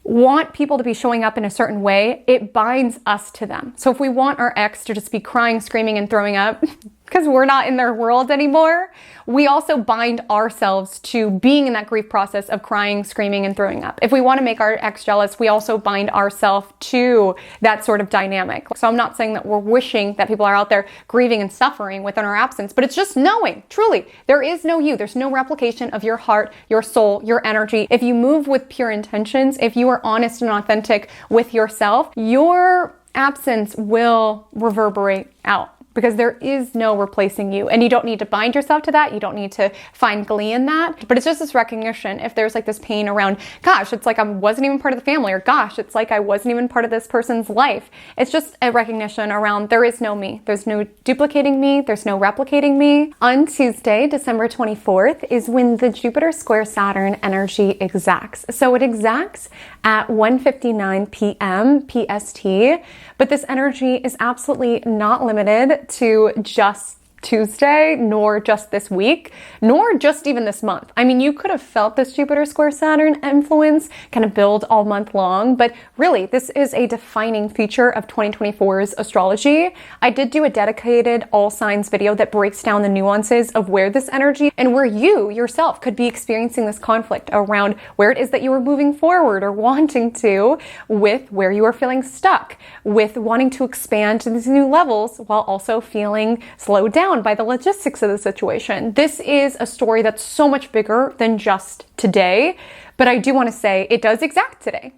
want people to be showing up in a certain way, it binds us to them. So if we want our ex to just be crying, screaming, and throwing up because we're not in their world anymore, we also bind ourselves to being in that grief process of crying, screaming, and throwing up. If we want to make our ex jealous, we also bind ourselves to that sort of dynamic. So I'm not saying that we're wishing that people are out there grieving and suffering within our absence, but it's just knowing, truly, there is no you. There's no replication of your heart, your soul, your energy. If you move with pure intentions, if you are honest and authentic with yourself, your absence will reverberate out. because there is no replacing you, and you don't need to bind yourself to that. You don't need to find glee in that, but it's just this recognition. If there's like this pain around, gosh, it's like I wasn't even part of the family, or gosh, it's like I wasn't even part of this person's life. It's just a recognition around there is no me. There's no duplicating me. There's no replicating me. On Tuesday, December 24th, is when the Jupiter square Saturn energy exacts. So it exacts at 1:59 p.m. PST, but this energy is absolutely not limited to just Tuesday, nor just this week, nor just even this month. I mean, you could have felt this Jupiter square Saturn influence kind of build all month long, but really this is a defining feature of 2024's astrology. I did do a dedicated all signs video that breaks down the nuances of where this energy and where you yourself could be experiencing this conflict around where it is that you are moving forward or wanting to, with where you are feeling stuck, with wanting to expand to these new levels while also feeling slowed down by the logistics of the situation. This is a story that's so much bigger than just today, but I do want to say it does exact today.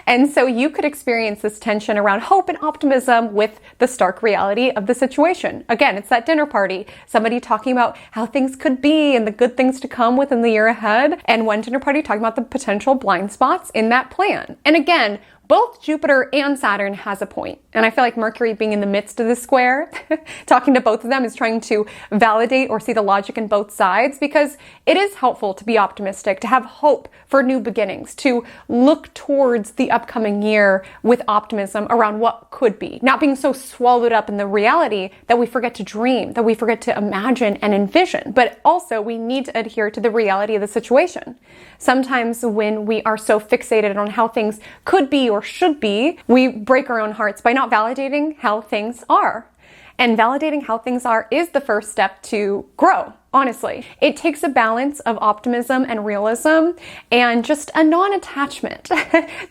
And so you could experience this tension around hope and optimism with the stark reality of the situation. Again, it's that dinner party, somebody talking about how things could be and the good things to come within the year ahead, and one dinner party talking about the potential blind spots in that plan. And again, both Jupiter and Saturn has a point. And I feel like Mercury being in the midst of the square, talking to both of them, is trying to validate or see the logic in both sides, because it is helpful to be optimistic, to have hope for new beginnings, to look towards the upcoming year with optimism around what could be, not being so swallowed up in the reality that we forget to dream, that we forget to imagine and envision. But also we need to adhere to the reality of the situation. Sometimes when we are so fixated on how things could be or should be, we break our own hearts by not validating how things are. And validating how things are is the first step to grow. Honestly, it takes a balance of optimism and realism and just a non-attachment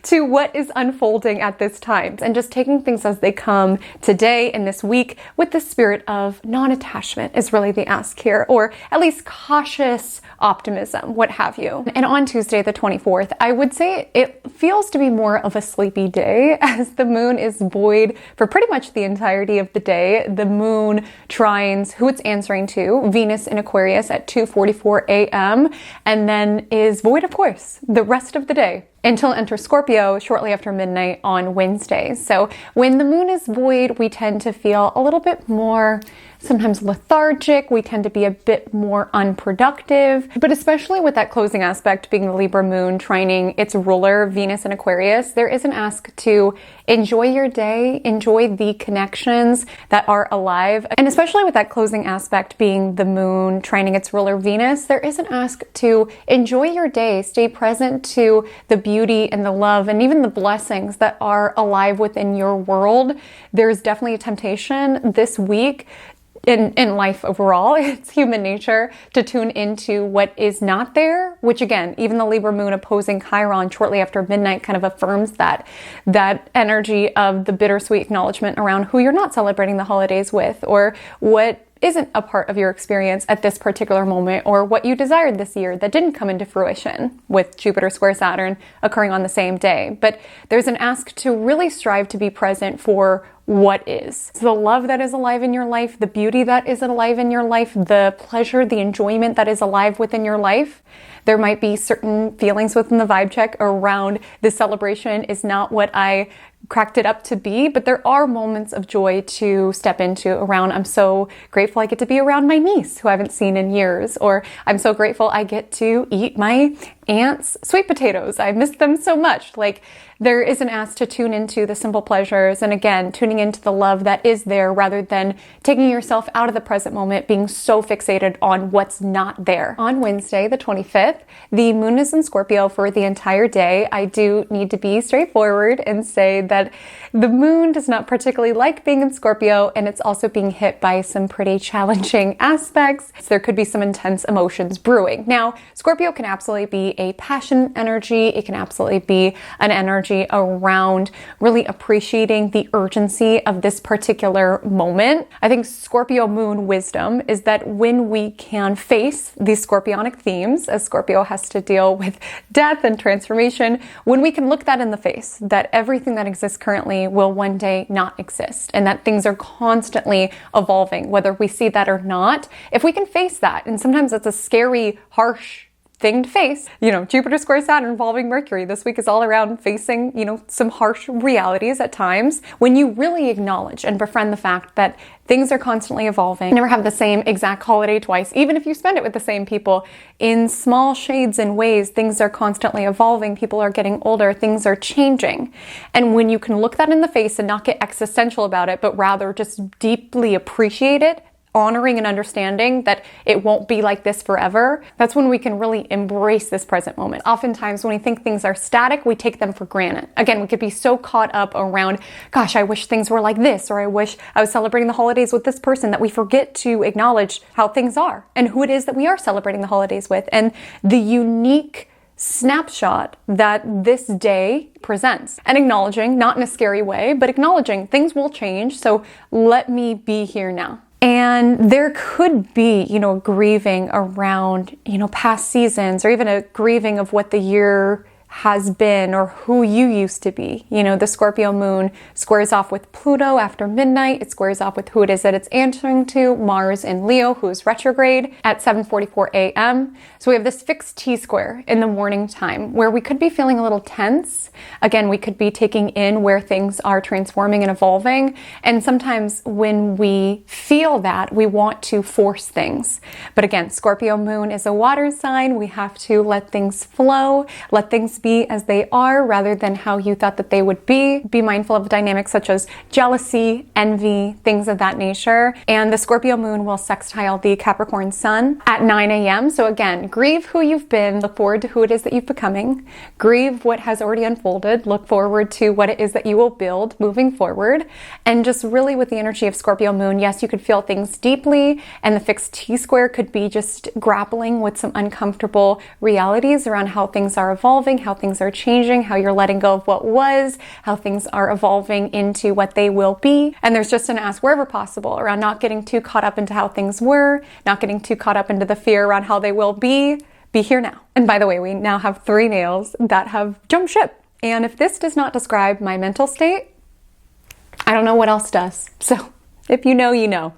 to what is unfolding at this time, and just taking things as they come today and this week with the spirit of non-attachment is really the ask here, or at least cautious optimism, what have you. And on Tuesday, the 24th, I would say it feels to be more of a sleepy day, as the moon is void for pretty much the entirety of the day. The moon trines who it's answering to, Venus in Aquarius at 2:44 a.m. and then is void, of course, the rest of the day until it enters Scorpio shortly after midnight on Wednesday. So when the moon is void, we tend to feel a little bit more sometimes lethargic. We tend to be a bit more unproductive, but especially with that closing aspect being the Libra moon trining its ruler, Venus in Aquarius, there is an ask to enjoy your day, enjoy the connections that are alive. And especially with that closing aspect being the moon trining its ruler, Venus, there is an ask to enjoy your day, stay present to the beauty and the love and even the blessings that are alive within your world. There's definitely a temptation this week in life overall, it's human nature to tune into what is not there, which again, even the Libra moon opposing Chiron shortly after midnight kind of affirms that energy of the bittersweet acknowledgement around who you're not celebrating the holidays with, or what isn't a part of your experience at this particular moment, or what you desired this year that didn't come into fruition, with Jupiter square Saturn occurring on the same day. But there's an ask to really strive to be present for what is. So the love that is alive in your life, the beauty that is alive in your life, the pleasure, the enjoyment that is alive within your life. There might be certain feelings within the vibe check around this celebration is not what I cracked it up to be, but there are moments of joy to step into around, I'm so grateful I get to be around my niece who I haven't seen in years, or I'm so grateful I get to eat my aunt's sweet potatoes. I missed them so much. Like, there is an ask to tune into the simple pleasures, and again, tuning into the love that is there rather than taking yourself out of the present moment, being so fixated on what's not there. On Wednesday, the 25th, the moon is in Scorpio for the entire day. I do need to be straightforward and say that the moon does not particularly like being in Scorpio, and it's also being hit by some pretty challenging aspects. So there could be some intense emotions brewing. Now, Scorpio can absolutely be a passion energy. It can absolutely be an energy around really appreciating the urgency of this particular moment. I think Scorpio moon wisdom is that when we can face these scorpionic themes, as Scorpio has to deal with death and transformation, when we can look that in the face, that everything that exists currently will one day not exist, and that things are constantly evolving, whether we see that or not. If we can face that, and sometimes it's a scary, harsh thing to face. Jupiter square Saturn involving Mercury this week is all around facing, some harsh realities at times. When you really acknowledge and befriend the fact that things are constantly evolving, never have the same exact holiday twice, even if you spend it with the same people, in small shades and ways, things are constantly evolving, people are getting older, things are changing. And when you can look that in the face and not get existential about it, but rather just deeply appreciate it, honoring and understanding that it won't be like this forever, that's when we can really embrace this present moment. Oftentimes when we think things are static, we take them for granted. Again, we could be so caught up around, gosh, I wish things were like this, or I wish I was celebrating the holidays with this person, that we forget to acknowledge how things are and who it is that we are celebrating the holidays with, and the unique snapshot that this day presents. And acknowledging, not in a scary way, but acknowledging things will change, so let me be here now. And there could be, grieving around, past seasons, or even a grieving of what the year has been or who you used to be. The Scorpio moon squares off with Pluto after midnight. It squares off with who it is that it's answering to, Mars in Leo, who's retrograde at 7:44 a.m. So we have this fixed T-square in the morning time where we could be feeling a little tense. Again, we could be taking in where things are transforming and evolving. And sometimes when we feel that, we want to force things. But again, Scorpio moon is a water sign. We have to let things flow, let things be as they are rather than how you thought that they would be. Be mindful of dynamics such as jealousy, envy, things of that nature. And the Scorpio moon will sextile the Capricorn sun at 9 a.m. So again, grieve who you've been, look forward to who it is that you're becoming, grieve what has already unfolded, look forward to what it is that you will build moving forward. And just really with the energy of Scorpio moon, yes, you could feel things deeply, and the fixed T-square could be just grappling with some uncomfortable realities around how things are evolving, how things are changing, how you're letting go of what was, how things are evolving into what they will be. And there's just an ask wherever possible around not getting too caught up into how things were, not getting too caught up into the fear around how they will be. Be here now. And by the way, we now have 3 nails that have jumped ship. And if this does not describe my mental state, I don't know what else does. So if you know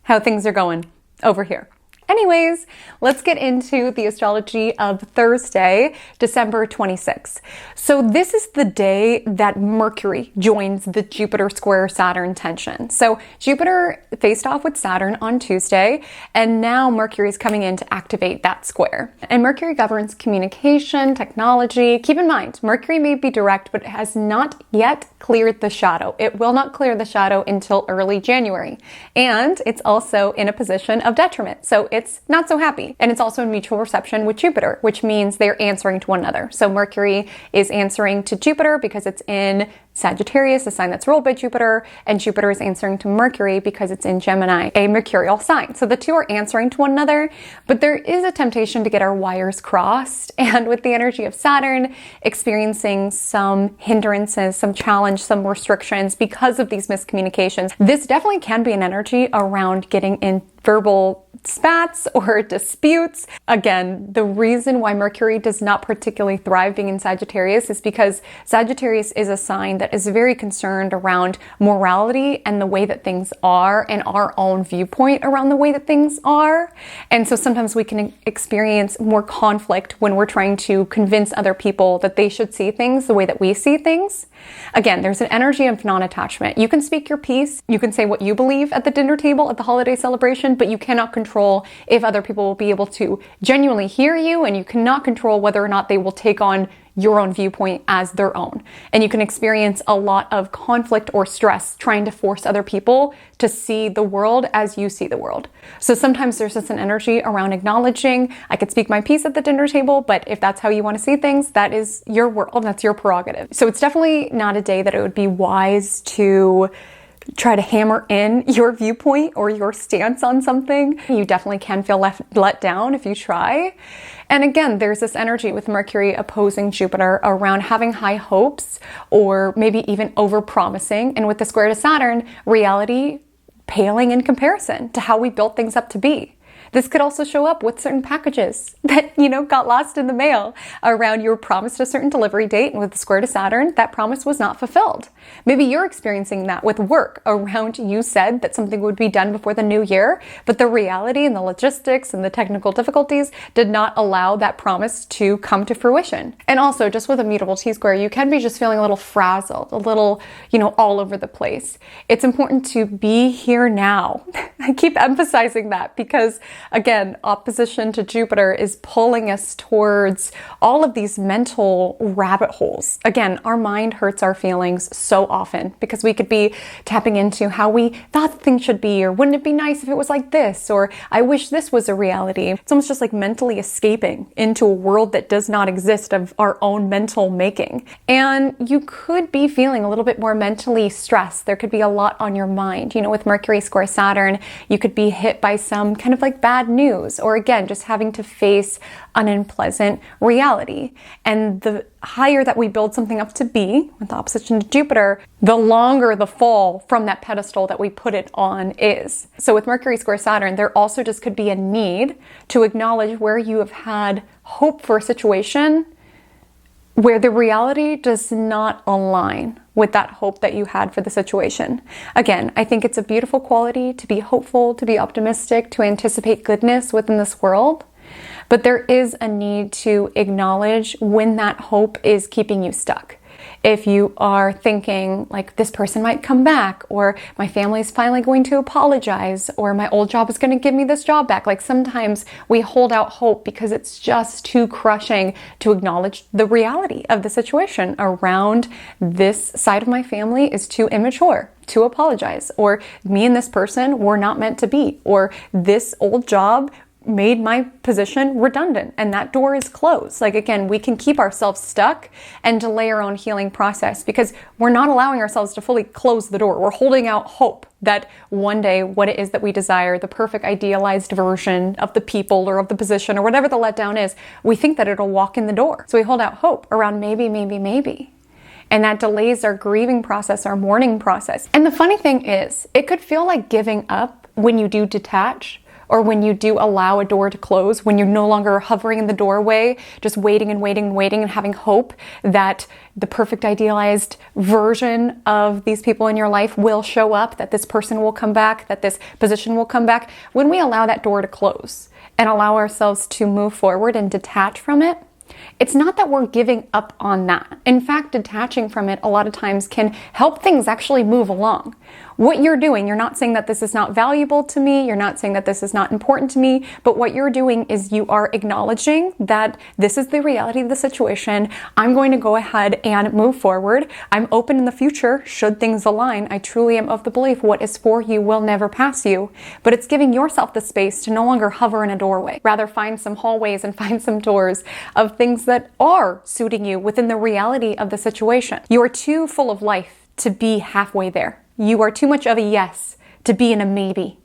how things are going over here. Anyways, let's get into the astrology of Thursday, December 26th. So this is the day that Mercury joins the Jupiter square Saturn tension. So Jupiter faced off with Saturn on Tuesday, and now Mercury is coming in to activate that square. And Mercury governs communication, technology. Keep in mind, Mercury may be direct, but it has not yet cleared the shadow. It will not clear the shadow until early January. And it's also in a position of detriment. So it's not so happy. And it's also in mutual reception with Jupiter, which means they're answering to one another. So Mercury is answering to Jupiter because it's in Sagittarius, a sign that's ruled by Jupiter, and Jupiter is answering to Mercury because it's in Gemini, a mercurial sign. So the two are answering to one another, but there is a temptation to get our wires crossed. And with the energy of Saturn experiencing some hindrances, some challenge, some restrictions because of these miscommunications, this definitely can be an energy around getting in verbal spats or disputes. Again, the reason why Mercury does not particularly thrive being in Sagittarius is because Sagittarius is a sign that is very concerned around morality and the way that things are and our own viewpoint around the way that things are. And so sometimes we can experience more conflict when we're trying to convince other people that they should see things the way that we see things. Again, there's an energy of non-attachment. You can speak your piece, you can say what you believe at the dinner table at the holiday celebration, but you cannot control if other people will be able to genuinely hear you, and you cannot control whether or not they will take on your own viewpoint as their own. And you can experience a lot of conflict or stress trying to force other people to see the world as you see the world. So sometimes there's just an energy around acknowledging, I could speak my piece at the dinner table, but if that's how you want to see things, that is your world, that's your prerogative. So it's definitely not a day that it would be wise to try to hammer in your viewpoint or your stance on something. You definitely can feel let down if you try. And again, there's this energy with Mercury opposing Jupiter around having high hopes or maybe even over-promising. And with the square to Saturn, reality paling in comparison to how we built things up to be. This could also show up with certain packages that, got lost in the mail around you were promised a certain delivery date, and with the square to Saturn, that promise was not fulfilled. Maybe you're experiencing that with work around you said that something would be done before the new year, but the reality and the logistics and the technical difficulties did not allow that promise to come to fruition. And also, just with a mutable T-square, you can be just feeling a little frazzled, a little, all over the place. It's important to be here now. I keep emphasizing that because again, opposition to Jupiter is pulling us towards all of these mental rabbit holes. Again, our mind hurts our feelings so often because we could be tapping into how we thought things should be, or wouldn't it be nice if it was like this, or I wish this was a reality. It's almost just like mentally escaping into a world that does not exist of our own mental making. And you could be feeling a little bit more mentally stressed. There could be a lot on your mind. With Mercury square Saturn, you could be hit by some kind of like bad news, or again, just having to face an unpleasant reality. And the higher that we build something up to be, with opposition to Jupiter, the longer the fall from that pedestal that we put it on is. So with Mercury square Saturn, there also just could be a need to acknowledge where you have had hope for a situation where the reality does not align with that hope that you had for the situation. Again, I think it's a beautiful quality to be hopeful, to be optimistic, to anticipate goodness within this world. But there is a need to acknowledge when that hope is keeping you stuck. If you are thinking like this person might come back, or my family is finally going to apologize, or my old job is going to give me this job back. Like sometimes we hold out hope because it's just too crushing to acknowledge the reality of the situation around this side of my family is too immature to apologize, or me and this person were not meant to be, or this old job made my position redundant and that door is closed. Like again, we can keep ourselves stuck and delay our own healing process because we're not allowing ourselves to fully close the door. We're holding out hope that one day what it is that we desire, the perfect idealized version of the people or of the position or whatever the letdown is, we think that it'll walk in the door. So we hold out hope around maybe. And that delays our grieving process, our mourning process. And the funny thing is, it could feel like giving up when you do detach, or when you do allow a door to close, when you're no longer hovering in the doorway, just waiting and having hope that the perfect idealized version of these people in your life will show up, that this person will come back, that this position will come back. When we allow that door to close and allow ourselves to move forward and detach from it, it's not that we're giving up on that. In fact, detaching from it a lot of times can help things actually move along. What you're doing, you're not saying that this is not valuable to me, you're not saying that this is not important to me, but what you're doing is you are acknowledging that this is the reality of the situation. I'm going to go ahead and move forward. I'm open in the future should things align. I truly am of the belief what is for you will never pass you, but it's giving yourself the space to no longer hover in a doorway. Rather find some hallways and find some doors of things that are suiting you within the reality of the situation. You are too full of life to be halfway there. You are too much of a yes to be in a maybe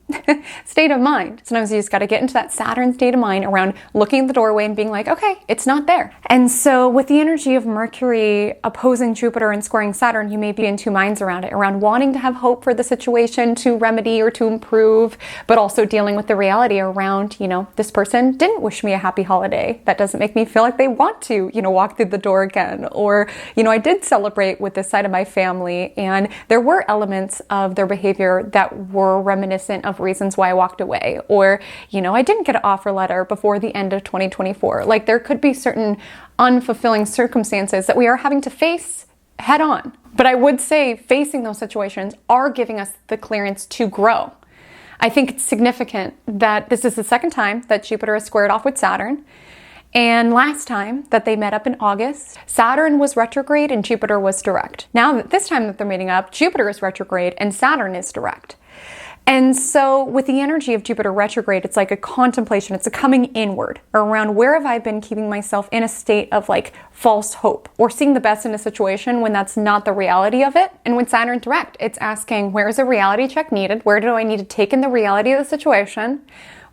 state of mind. Sometimes you just got to get into that Saturn state of mind around looking at the doorway and being like, okay, it's not there. And so with the energy of Mercury opposing Jupiter and squaring Saturn, you may be in two minds around it, around wanting to have hope for the situation to remedy or to improve, but also dealing with the reality around, this person didn't wish me a happy holiday. That doesn't make me feel like they want to, walk through the door again. Or, I did celebrate with this side of my family and there were elements of their behavior that were reminiscent of reasons why I walked away, or, I didn't get an offer letter before the end of 2024. Like there could be certain unfulfilling circumstances that we are having to face head on. But I would say facing those situations are giving us the clearance to grow. I think it's significant that this is the second time that Jupiter is squared off with Saturn. And last time that they met up in August, Saturn was retrograde and Jupiter was direct. Now, this time that they're meeting up, Jupiter is retrograde and Saturn is direct. And so with the energy of Jupiter retrograde, it's like a contemplation, it's a coming inward around where have I been keeping myself in a state of like false hope or seeing the best in a situation when that's not the reality of it. And when Saturn direct, it's asking where is a reality check needed? Where do I need to take in the reality of the situation?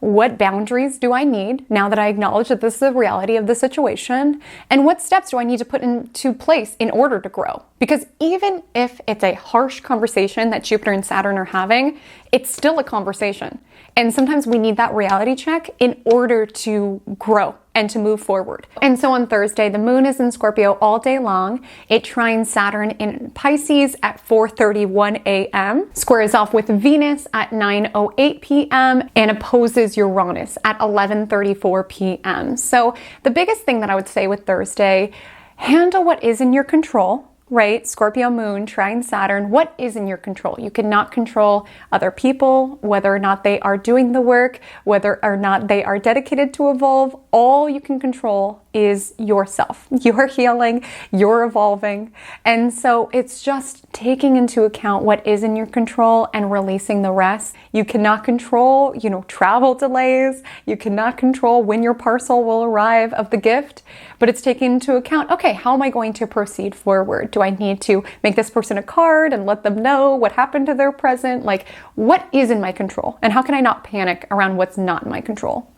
What boundaries do I need now that I acknowledge that this is the reality of the situation? And what steps do I need to put into place in order to grow? Because even if it's a harsh conversation that Jupiter and Saturn are having, it's still a conversation. And sometimes we need that reality check in order to grow and to move forward. And so on Thursday, the moon is in Scorpio all day long. It trines Saturn in Pisces at 4:31 a.m., squares off with Venus at 9:08 p.m., and opposes Uranus at 11:34 p.m. So the biggest thing that I would say with Thursday, handle what is in your control. Right? Scorpio moon, trine Saturn, what is in your control? You cannot control other people, whether or not they are doing the work, whether or not they are dedicated to evolve. All you can control is yourself. You're healing, you're evolving. And so it's just taking into account what is in your control and releasing the rest. You cannot control, travel delays. You cannot control when your parcel will arrive of the gift, but it's taking into account, okay, how am I going to proceed forward? Do I need to make this person a card and let them know what happened to their present? Like, what is in my control? And how can I not panic around what's not in my control?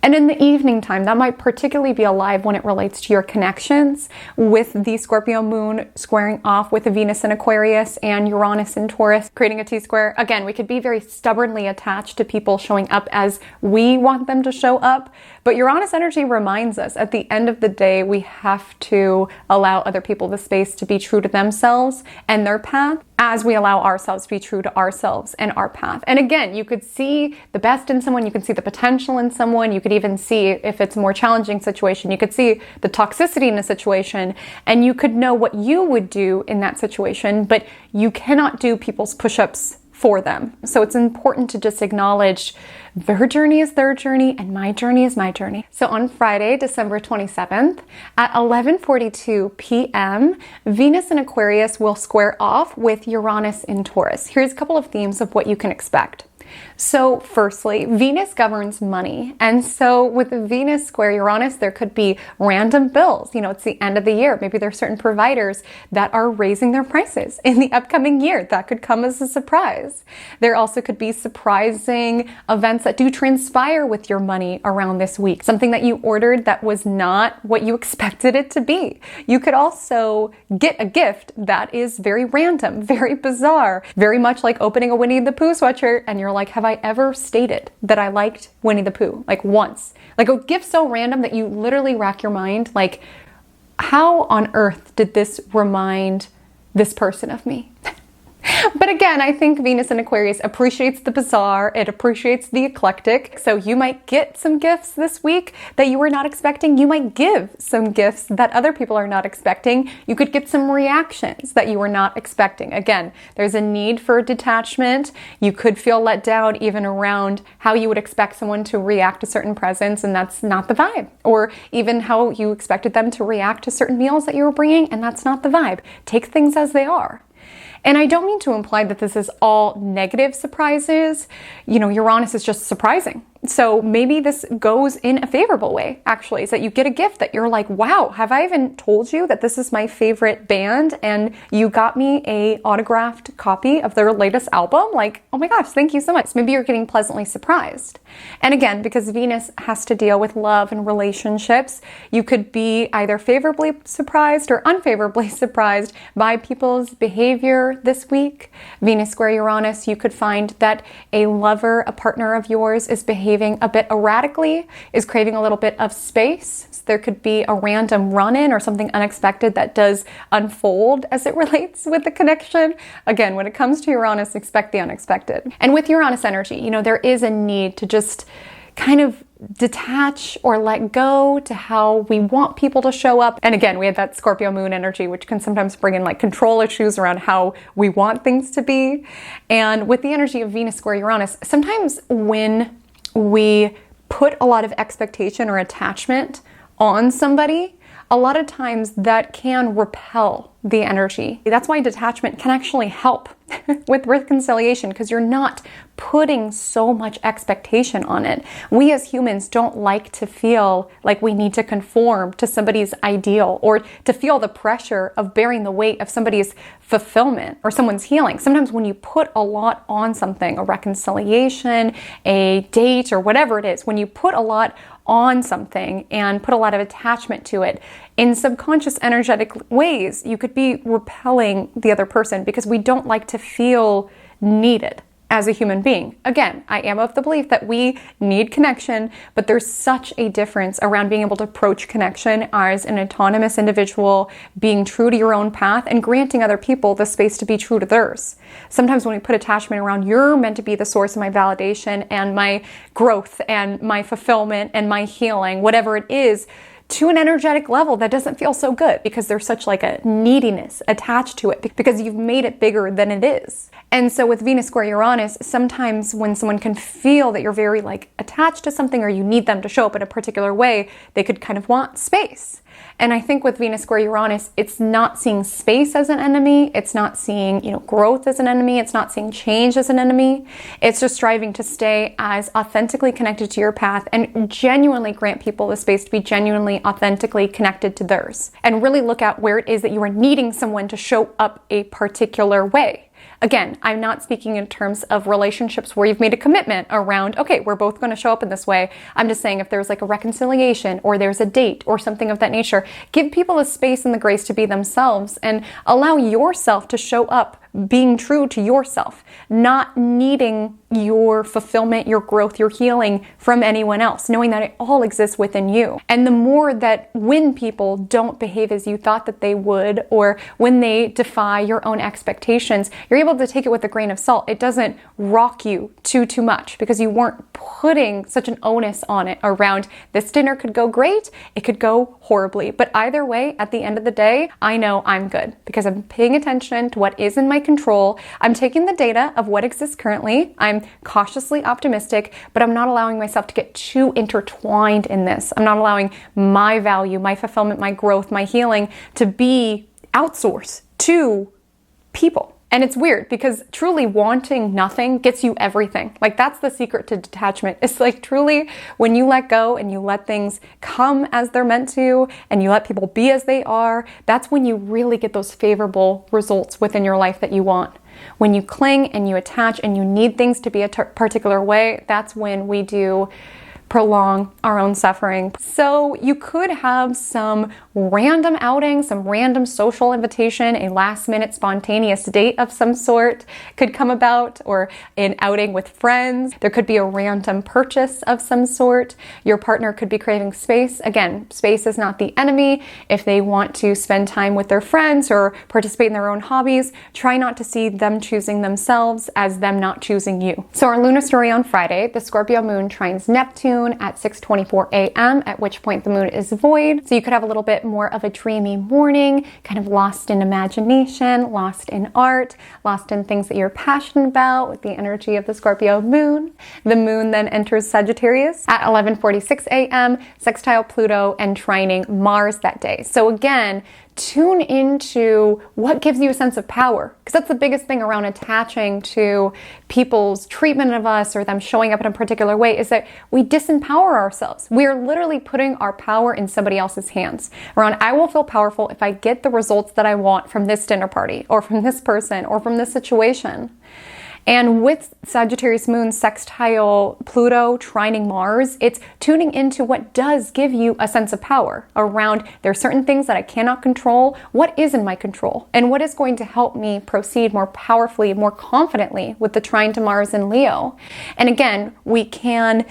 And in the evening time, that might particularly be alive when it relates to your connections with the Scorpio moon squaring off with Venus in Aquarius and Uranus in Taurus, creating a T-square. Again, we could be very stubbornly attached to people showing up as we want them to show up. But Uranus energy reminds us at the end of the day, we have to allow other people the space to be true to themselves and their path as we allow ourselves to be true to ourselves and our path. And again, you could see the best in someone, you can see the potential in someone, you could even see if it's a more challenging situation, you could see the toxicity in a situation, and you could know what you would do in that situation, but you cannot do people's push-ups for them. So it's important to just acknowledge their journey is their journey and my journey is my journey. So on Friday, December 27th at 11:42 p.m., Venus in Aquarius will square off with Uranus in Taurus. Here's a couple of themes of what you can expect. So firstly, Venus governs money. And so with Venus square Uranus, there could be random bills. It's the end of the year. Maybe there are certain providers that are raising their prices in the upcoming year. That could come as a surprise. There also could be surprising events that do transpire with your money around this week. Something that you ordered that was not what you expected it to be. You could also get a gift that is very random, very bizarre, very much like opening a Winnie the Pooh sweatshirt and you're like, have I ever stated that I liked Winnie the Pooh? Like once. Like a gift so random that you literally rack your mind, like, how on earth did this remind this person of me? But again, I think Venus in Aquarius appreciates the bizarre, it appreciates the eclectic. So you might get some gifts this week that you were not expecting. You might give some gifts that other people are not expecting. You could get some reactions that you were not expecting. Again, there's a need for detachment. You could feel let down even around how you would expect someone to react to certain presents, and that's not the vibe. Or even how you expected them to react to certain meals that you were bringing, and that's not the vibe. Take things as they are. And I don't mean to imply that this is all negative surprises. Uranus is just surprising. So maybe this goes in a favorable way, actually, is that you get a gift that you're like, wow, have I even told you that this is my favorite band? And you got me a autographed copy of their latest album? Like, oh my gosh, thank you so much. Maybe you're getting pleasantly surprised. And again, because Venus has to deal with love and relationships, you could be either favorably surprised or unfavorably surprised by people's behavior this week. Venus square Uranus, you could find that a lover, a partner of yours is behaving a bit erratically, is craving a little bit of space. So there could be a random run-in or something unexpected that does unfold as it relates with the connection. Again, when it comes to Uranus, expect the unexpected. And with Uranus energy, there is a need to just kind of detach or let go to how we want people to show up. And again, we have that Scorpio moon energy, which can sometimes bring in like control issues around how we want things to be. And with the energy of Venus square Uranus, sometimes when we put a lot of expectation or attachment on somebody, a lot of times that can repel the energy. That's why detachment can actually help with reconciliation, because you're not putting so much expectation on it. We as humans don't like to feel like we need to conform to somebody's ideal, or to feel the pressure of bearing the weight of somebody's fulfillment or someone's healing. Sometimes when you put a lot on something, a reconciliation, a date, or whatever it is, when you put a lot on something and put a lot of attachment to it, in subconscious energetic ways, you could be repelling the other person, because we don't like to feel needed as a human being. Again, I am of the belief that we need connection, but there's such a difference around being able to approach connection as an autonomous individual, being true to your own path, and granting other people the space to be true to theirs. Sometimes when we put attachment around, you're meant to be the source of my validation and my growth and my fulfillment and my healing, whatever it is, to an energetic level that doesn't feel so good, because there's such like a neediness attached to it, because you've made it bigger than it is. And so with Venus square Uranus, sometimes when someone can feel that you're very like attached to something, or you need them to show up in a particular way, they could kind of want space. And I think with Venus square Uranus, it's not seeing space as an enemy. It's not seeing, growth as an enemy. It's not seeing change as an enemy. It's just striving to stay as authentically connected to your path and genuinely grant people the space to be genuinely, authentically connected to theirs. And really look at where it is that you are needing someone to show up a particular way. Again, I'm not speaking in terms of relationships where you've made a commitment around, okay, we're both going to show up in this way. I'm just saying if there's like a reconciliation, or there's a date, or something of that nature, give people the space and the grace to be themselves, and allow yourself to show up being true to yourself, not needing your fulfillment, your growth, your healing from anyone else, knowing that it all exists within you. And the more that when people don't behave as you thought that they would, or when they defy your own expectations, you're able to take it with a grain of salt. It doesn't rock you too much, because you weren't putting such an onus on it around, this dinner could go great, it could go horribly. But either way, at the end of the day, I know I'm good, because I'm paying attention to what is in my control. I'm taking the data of what exists currently. I'm cautiously optimistic, but I'm not allowing myself to get too intertwined in this. I'm not allowing my value, my fulfillment, my growth, my healing to be outsourced to people. And it's weird, because truly wanting nothing gets you everything. Like, that's the secret to detachment. It's like, truly, when you let go and you let things come as they're meant to, and you let people be as they are, that's when you really get those favorable results within your life that you want. When you cling and you attach and you need things to be a particular way, that's when we do prolong our own suffering. So you could have some random outing, some random social invitation, a last minute spontaneous date of some sort could come about, or an outing with friends. There could be a random purchase of some sort. Your partner could be craving space. Again, space is not the enemy. If they want to spend time with their friends or participate in their own hobbies, try not to see them choosing themselves as them not choosing you. So our lunar story on Friday, the Scorpio moon trines Neptune at 6:24 a.m., at which point the moon is void. So you could have a little bit more of a dreamy morning, kind of lost in imagination, lost in art, lost in things that you're passionate about with the energy of the Scorpio moon. The moon then enters Sagittarius at 11:46 a.m., sextile Pluto and trining Mars that day. So again, tune into what gives you a sense of power, because that's the biggest thing around attaching to people's treatment of us or them showing up in a particular way, is that we disempower ourselves. We are literally putting our power in somebody else's hands. Around, I will feel powerful if I get the results that I want from this dinner party, or from this person, or from this situation. And with Sagittarius moon sextile Pluto trining Mars, it's tuning into what does give you a sense of power around, there are certain things that I cannot control. What is in my control? And what is going to help me proceed more powerfully, more confidently with the trine to Mars in Leo? And again, we can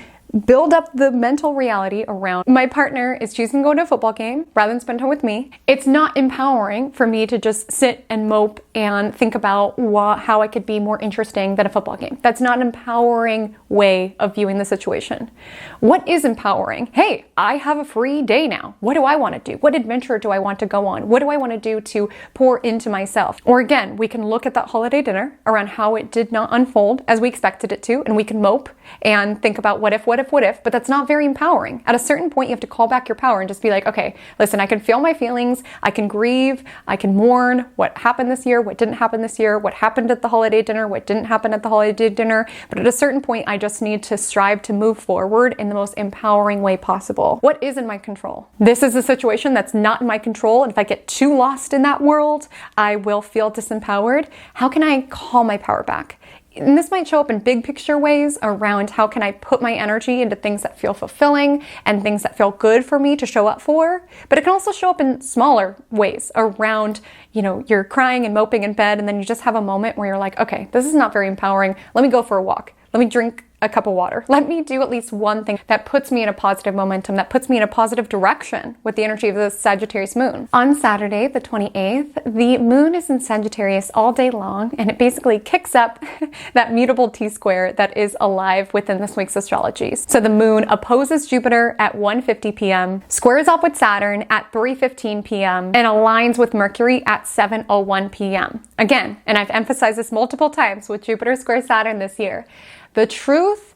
build up the mental reality around, my partner is choosing to go to a football game rather than spend time with me. It's not empowering for me to just sit and mope and think about how I could be more interesting than a football game. That's not an empowering way of viewing the situation. What is empowering? Hey, I have a free day now. What do I want to do? What adventure do I want to go on? What do I want to do to pour into myself? Or again, we can look at that holiday dinner around how it did not unfold as we expected it to, and we can mope and think about what if what if, but that's not very empowering. At a certain point, you have to call back your power and just be like, okay, listen, I can feel my feelings, I can grieve, I can mourn what happened this year, what didn't happen this year, what happened at the holiday dinner, what didn't happen at the holiday dinner. But at a certain point, I just need to strive to move forward in the most empowering way possible. What is in my control? This is a situation that's not in my control. And if I get too lost in that world, I will feel disempowered. How can I call my power back? And this might show up in big picture ways around how can I put my energy into things that feel fulfilling and things that feel good for me to show up for. But it can also show up in smaller ways around, you're crying and moping in bed and then you just have a moment where you're like, okay, this is not very empowering. Let me go for a walk. Let me drink a cup of water. Let me do at least one thing that puts me in a positive momentum, that puts me in a positive direction with the energy of the Sagittarius moon. On Saturday, the 28th, the moon is in Sagittarius all day long, and it basically kicks up that mutable T-square that is alive within this week's astrology. So the moon opposes Jupiter at 1:50 p.m., squares off with Saturn at 3:15 p.m., and aligns with Mercury at 7:01 p.m. Again, and I've emphasized this multiple times with Jupiter square Saturn this year, the truth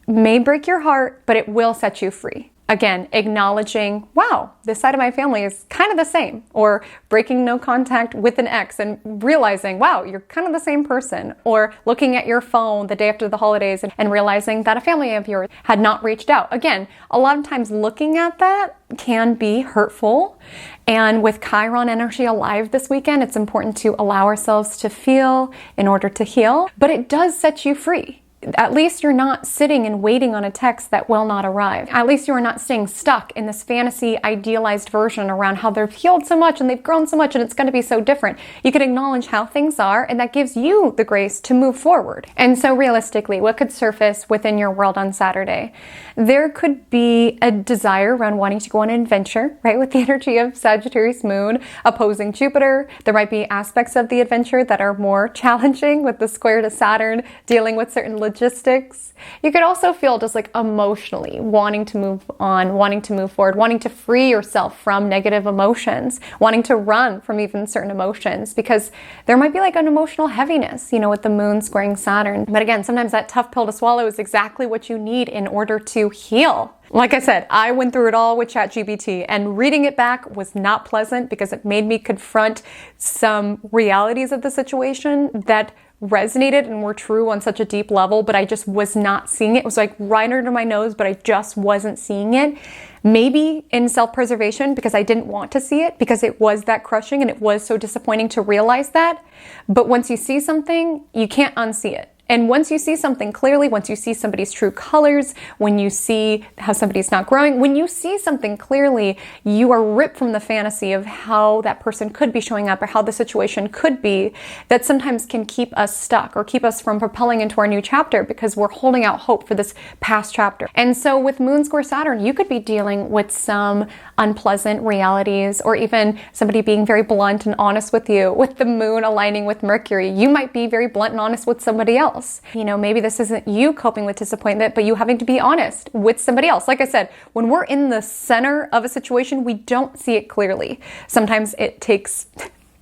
may break your heart, but it will set you free. Again, acknowledging, wow, this side of my family is kind of the same, or breaking no contact with an ex and realizing, wow, you're kind of the same person, or looking at your phone the day after the holidays and realizing that a family of yours had not reached out. Again, a lot of times looking at that can be hurtful. And with Chiron energy alive this weekend, it's important to allow ourselves to feel in order to heal, but it does set you free. At least you're not sitting and waiting on a text that will not arrive. At least you are not staying stuck in this fantasy idealized version around how they've healed so much and they've grown so much and it's going to be so different. You can acknowledge how things are, and that gives you the grace to move forward. And so realistically, what could surface within your world on Saturday? There could be a desire around wanting to go on an adventure, right? With the energy of Sagittarius moon opposing Jupiter. There might be aspects of the adventure that are more challenging with the square to Saturn, dealing with certain logistics. You could also feel just like emotionally wanting to move on, wanting to move forward, wanting to free yourself from negative emotions, wanting to run from even certain emotions, because there might be like an emotional heaviness, with the moon squaring Saturn. But again, sometimes that tough pill to swallow is exactly what you need in order to heal. Like I said, I went through it all with ChatGPT, and reading it back was not pleasant because it made me confront some realities of the situation that resonated and were true on such a deep level, but I just was not seeing it. It was like right under my nose, but I just wasn't seeing it. Maybe in self-preservation because I didn't want to see it, because it was that crushing and it was so disappointing to realize that. But once you see something, you can't unsee it. And once you see something clearly, once you see somebody's true colors, when you see how somebody's not growing, when you see something clearly, you are ripped from the fantasy of how that person could be showing up or how the situation could be, that sometimes can keep us stuck or keep us from propelling into our new chapter because we're holding out hope for this past chapter. And so with Moon square Saturn, you could be dealing with some unpleasant realities, or even somebody being very blunt and honest with you. With the moon aligning with Mercury, you might be very blunt and honest with somebody else. Maybe this isn't you coping with disappointment, but you having to be honest with somebody else. Like I said, when we're in the center of a situation, we don't see it clearly. Sometimes it takes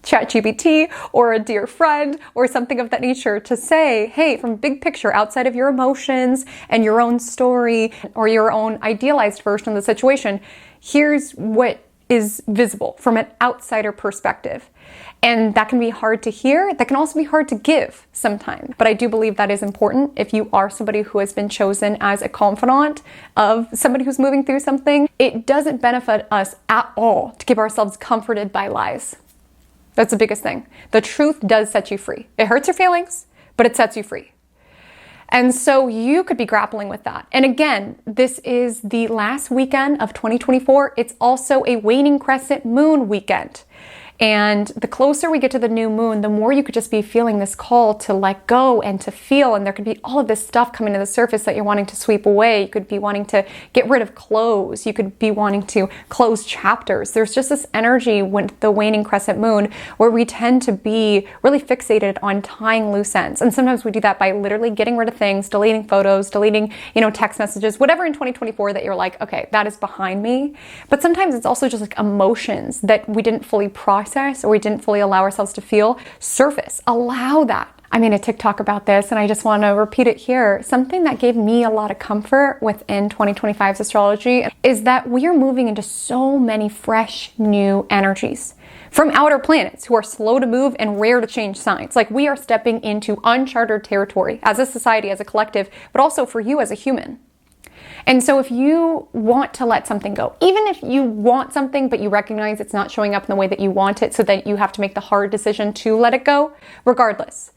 ChatGPT or a dear friend or something of that nature to say, hey, from big picture, outside of your emotions and your own story or your own idealized version of the situation, here's what is visible from an outsider perspective. And that can be hard to hear. That can also be hard to give sometimes. But I do believe that is important if you are somebody who has been chosen as a confidant of somebody who's moving through something. It doesn't benefit us at all to keep ourselves comforted by lies. That's the biggest thing. The truth does set you free. It hurts your feelings, but it sets you free. And so you could be grappling with that. And again, this is the last weekend of 2024. It's also a waning crescent moon weekend. And the closer we get to the new moon, the more you could just be feeling this call to let go and to feel. And there could be all of this stuff coming to the surface that you're wanting to sweep away. You could be wanting to get rid of clothes. You could be wanting to close chapters. There's just this energy with the waning crescent moon where we tend to be really fixated on tying loose ends. And sometimes we do that by literally getting rid of things, deleting photos, deleting, text messages, whatever in 2024 that you're like, okay, that is behind me. But sometimes it's also just like emotions that we didn't fully process or we didn't fully allow ourselves to feel surface. Allow that. I made a TikTok about this and I just want to repeat it here. Something that gave me a lot of comfort within 2025's astrology is that we are moving into so many fresh new energies from outer planets who are slow to move and rare to change signs. Like, we are stepping into uncharted territory as a society, as a collective, but also for you as a human. And so if you want to let something go, even if you want something but you recognize it's not showing up in the way that you want it, so that you have to make the hard decision to let it go, regardless,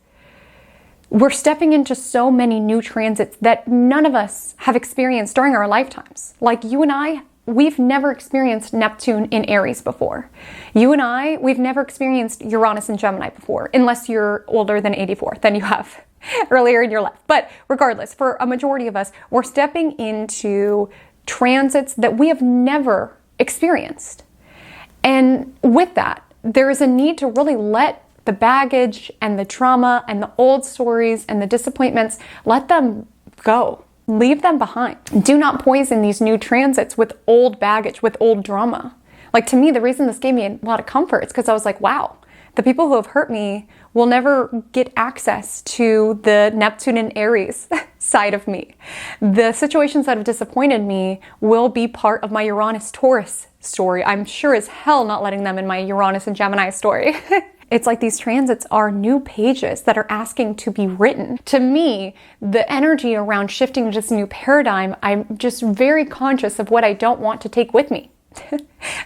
we're stepping into so many new transits that none of us have experienced during our lifetimes. Like, you and I, we've never experienced Neptune in Aries before. You and I, we've never experienced Uranus in Gemini before, unless you're older than 84, then you have earlier in your life. But regardless, for a majority of us, we're stepping into transits that we have never experienced. And with that, there is a need to really let the baggage and the trauma and the old stories and the disappointments, let them go. Leave them behind. Do not poison these new transits with old baggage, with old drama. Like, to me, the reason this gave me a lot of comfort is because I was like, wow, the people who have hurt me will never get access to the Neptune and Aries side of me. The situations that have disappointed me will be part of my Uranus Taurus story. I'm sure as hell not letting them in my Uranus and Gemini story. It's like these transits are new pages that are asking to be written. To me, the energy around shifting to this new paradigm, I'm just very conscious of what I don't want to take with me.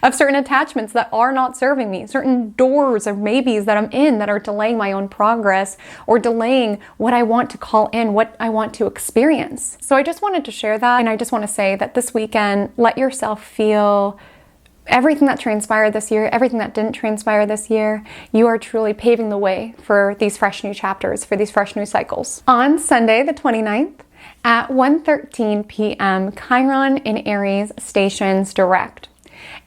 Of certain attachments that are not serving me, certain doors or maybes that I'm in that are delaying my own progress or delaying what I want to call in, what I want to experience. So I just wanted to share that, and I just want to say that this weekend, let yourself feel everything that transpired this year, everything that didn't transpire this year. You are truly paving the way for these fresh new chapters, for these fresh new cycles. On Sunday, the 29th, at 1:13 p.m., Chiron in Aries stations direct.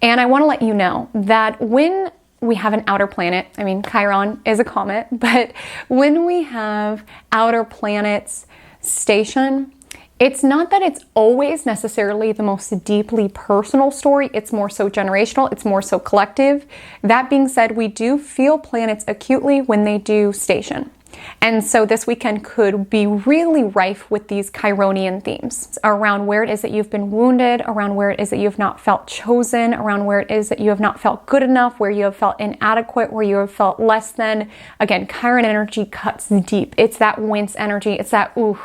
And I want to let you know that when we have an outer planet, I mean, Chiron is a comet, but when we have outer planets station, it's not that it's always necessarily the most deeply personal story. It's more so generational. It's more so collective. That being said, we do feel planets acutely when they do station. And so this weekend could be really rife with these Chironian themes around where it is that you've been wounded, around where it is that you have not felt chosen, around where it is that you have not felt good enough, where you have felt inadequate, where you have felt less than. Again, Chiron energy cuts deep. It's that wince energy. It's that ooh.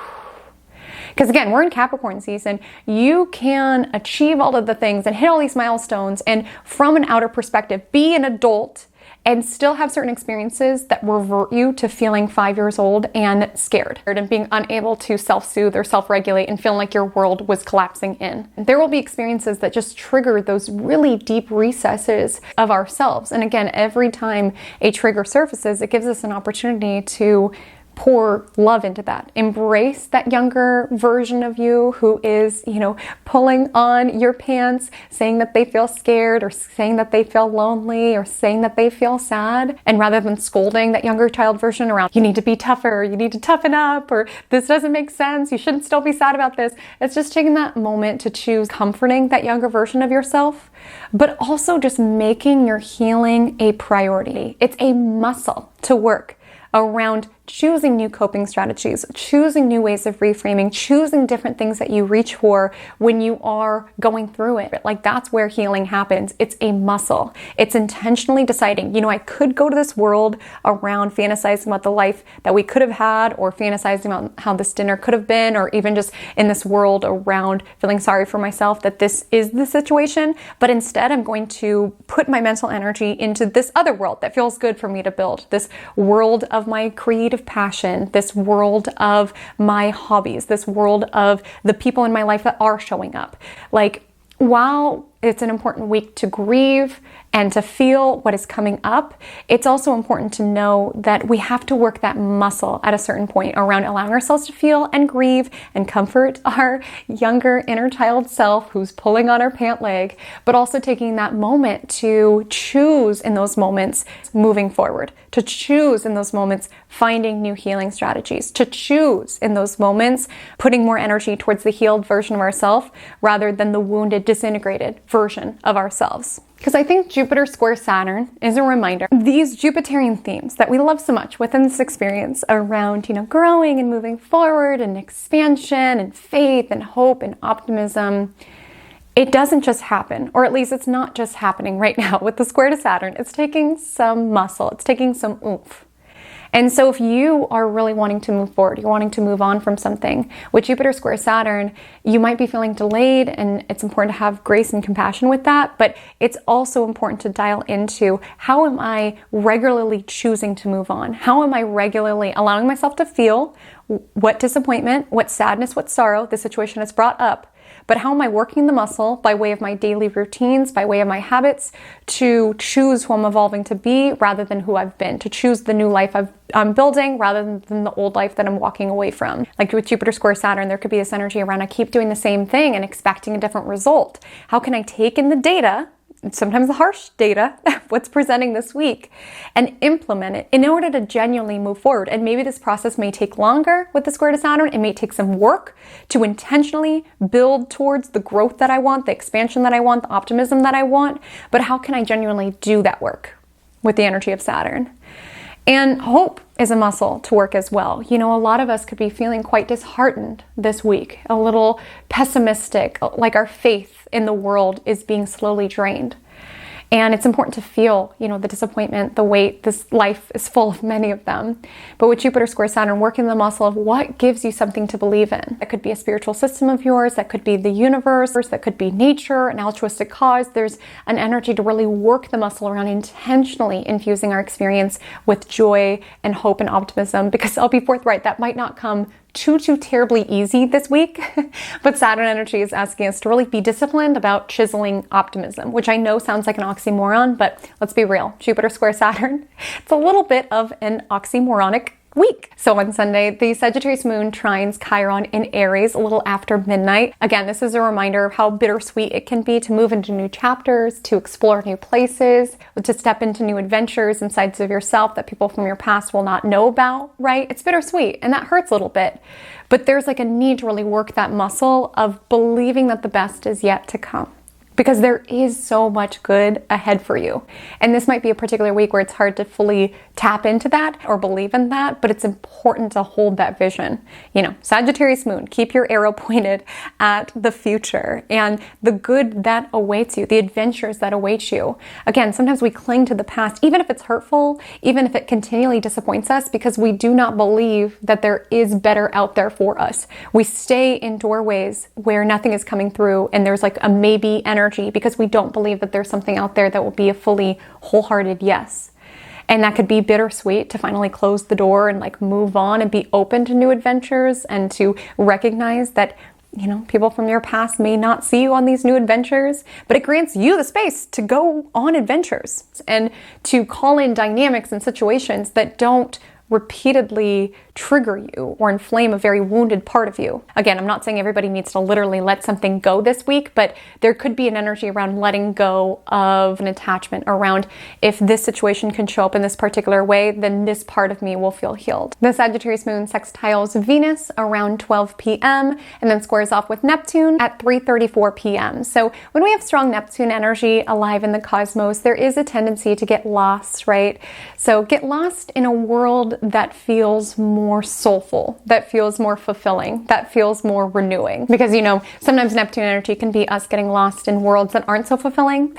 Because again, we're in Capricorn season. You can achieve all of the things and hit all these milestones and from an outer perspective, be an adult and still have certain experiences that revert you to feeling 5 years old and scared and being unable to self-soothe or self-regulate and feeling like your world was collapsing in. There will be experiences that just trigger those really deep recesses of ourselves. And again, every time a trigger surfaces, it gives us an opportunity to pour love into that. Embrace that younger version of you who is, pulling on your pants, saying that they feel scared or saying that they feel lonely or saying that they feel sad. And rather than scolding that younger child version around, you need to be tougher, you need to toughen up, or this doesn't make sense, you shouldn't still be sad about this. It's just taking that moment to choose comforting that younger version of yourself, but also just making your healing a priority. It's a muscle to work around choosing new coping strategies, choosing new ways of reframing, choosing different things that you reach for when you are going through it. Like, that's where healing happens. It's a muscle. It's intentionally deciding, I could go to this world around fantasizing about the life that we could have had, or fantasizing about how this dinner could have been, or even just in this world around feeling sorry for myself that this is the situation. But instead, I'm going to put my mental energy into this other world that feels good for me to build, this world of my creative passion, this world of my hobbies, this world of the people in my life that are showing up. Like, while it's an important week to grieve and to feel what is coming up, it's also important to know that we have to work that muscle at a certain point around allowing ourselves to feel and grieve and comfort our younger inner child self who's pulling on our pant leg, but also taking that moment to choose in those moments moving forward, to choose in those moments finding new healing strategies, to choose in those moments putting more energy towards the healed version of ourselves rather than the wounded, disintegrated version version of ourselves. Because I think Jupiter square Saturn is a reminder. These Jupiterian themes that we love so much within this experience around, growing and moving forward and expansion and faith and hope and optimism, it doesn't just happen, or at least it's not just happening right now with the square to Saturn. It's taking some muscle, it's taking some oomph. And so if you are really wanting to move forward, you're wanting to move on from something, with Jupiter square Saturn, you might be feeling delayed, and it's important to have grace and compassion with that, but it's also important to dial into, how am I regularly choosing to move on? How am I regularly allowing myself to feel what disappointment, what sadness, what sorrow the situation has brought up? But how am I working the muscle by way of my daily routines, by way of my habits, to choose who I'm evolving to be rather than who I've been, to choose the new life I'm building rather than the old life that I'm walking away from. Like with Jupiter square Saturn, there could be this energy around, I keep doing the same thing and expecting a different result. How can I take in the data, sometimes the harsh data, what's presenting this week, and implement it in order to genuinely move forward? And maybe this process may take longer with the square to Saturn. It may take some work to intentionally build towards the growth that I want, the expansion that I want, the optimism that I want. But how can I genuinely do that work with the energy of Saturn? And hope is a muscle to work as well. A lot of us could be feeling quite disheartened this week, a little pessimistic, like our faith in the world is being slowly drained. And it's important to feel, the disappointment, the weight. This life is full of many of them. But with Jupiter square Saturn, working the muscle of what gives you something to believe in. That could be a spiritual system of yours. That could be the universe. That could be nature, an altruistic cause. There's an energy to really work the muscle around intentionally infusing our experience with joy and hope and optimism. Because I'll be forthright, that might not come too terribly easy this week, but Saturn energy is asking us to really be disciplined about chiseling optimism, which I know sounds like an oxymoron, but let's be real. Jupiter square Saturn, it's a little bit of an oxymoronic week. So on Sunday, the Sagittarius moon trines Chiron in Aries a little after midnight. Again, this is a reminder of how bittersweet it can be to move into new chapters, to explore new places, to step into new adventures and sides of yourself that people from your past will not know about, right? It's bittersweet, and that hurts a little bit. But there's like a need to really work that muscle of believing that the best is yet to come, because there is so much good ahead for you. And this might be a particular week where it's hard to fully tap into that or believe in that, but it's important to hold that vision. Sagittarius moon, keep your arrow pointed at the future and the good that awaits you, the adventures that await you. Again, sometimes we cling to the past, even if it's hurtful, even if it continually disappoints us, because we do not believe that there is better out there for us. We stay in doorways where nothing is coming through and there's like a maybe energy, because we don't believe that there's something out there that will be a fully wholehearted yes. And that could be bittersweet to finally close the door and like move on and be open to new adventures, and to recognize that, people from your past may not see you on these new adventures, but it grants you the space to go on adventures and to call in dynamics and situations that don't repeatedly trigger you or inflame a very wounded part of you. Again, I'm not saying everybody needs to literally let something go this week, but there could be an energy around letting go of an attachment around, if this situation can show up in this particular way, then this part of me will feel healed. The Sagittarius moon sextiles Venus around 12 p.m. and then squares off with Neptune at 3:34 p.m. So when we have strong Neptune energy alive in the cosmos, there is a tendency to get lost, right? So get lost in a world that feels more soulful, that feels more fulfilling, that feels more renewing. Because, sometimes Neptune energy can be us getting lost in worlds that aren't so fulfilling,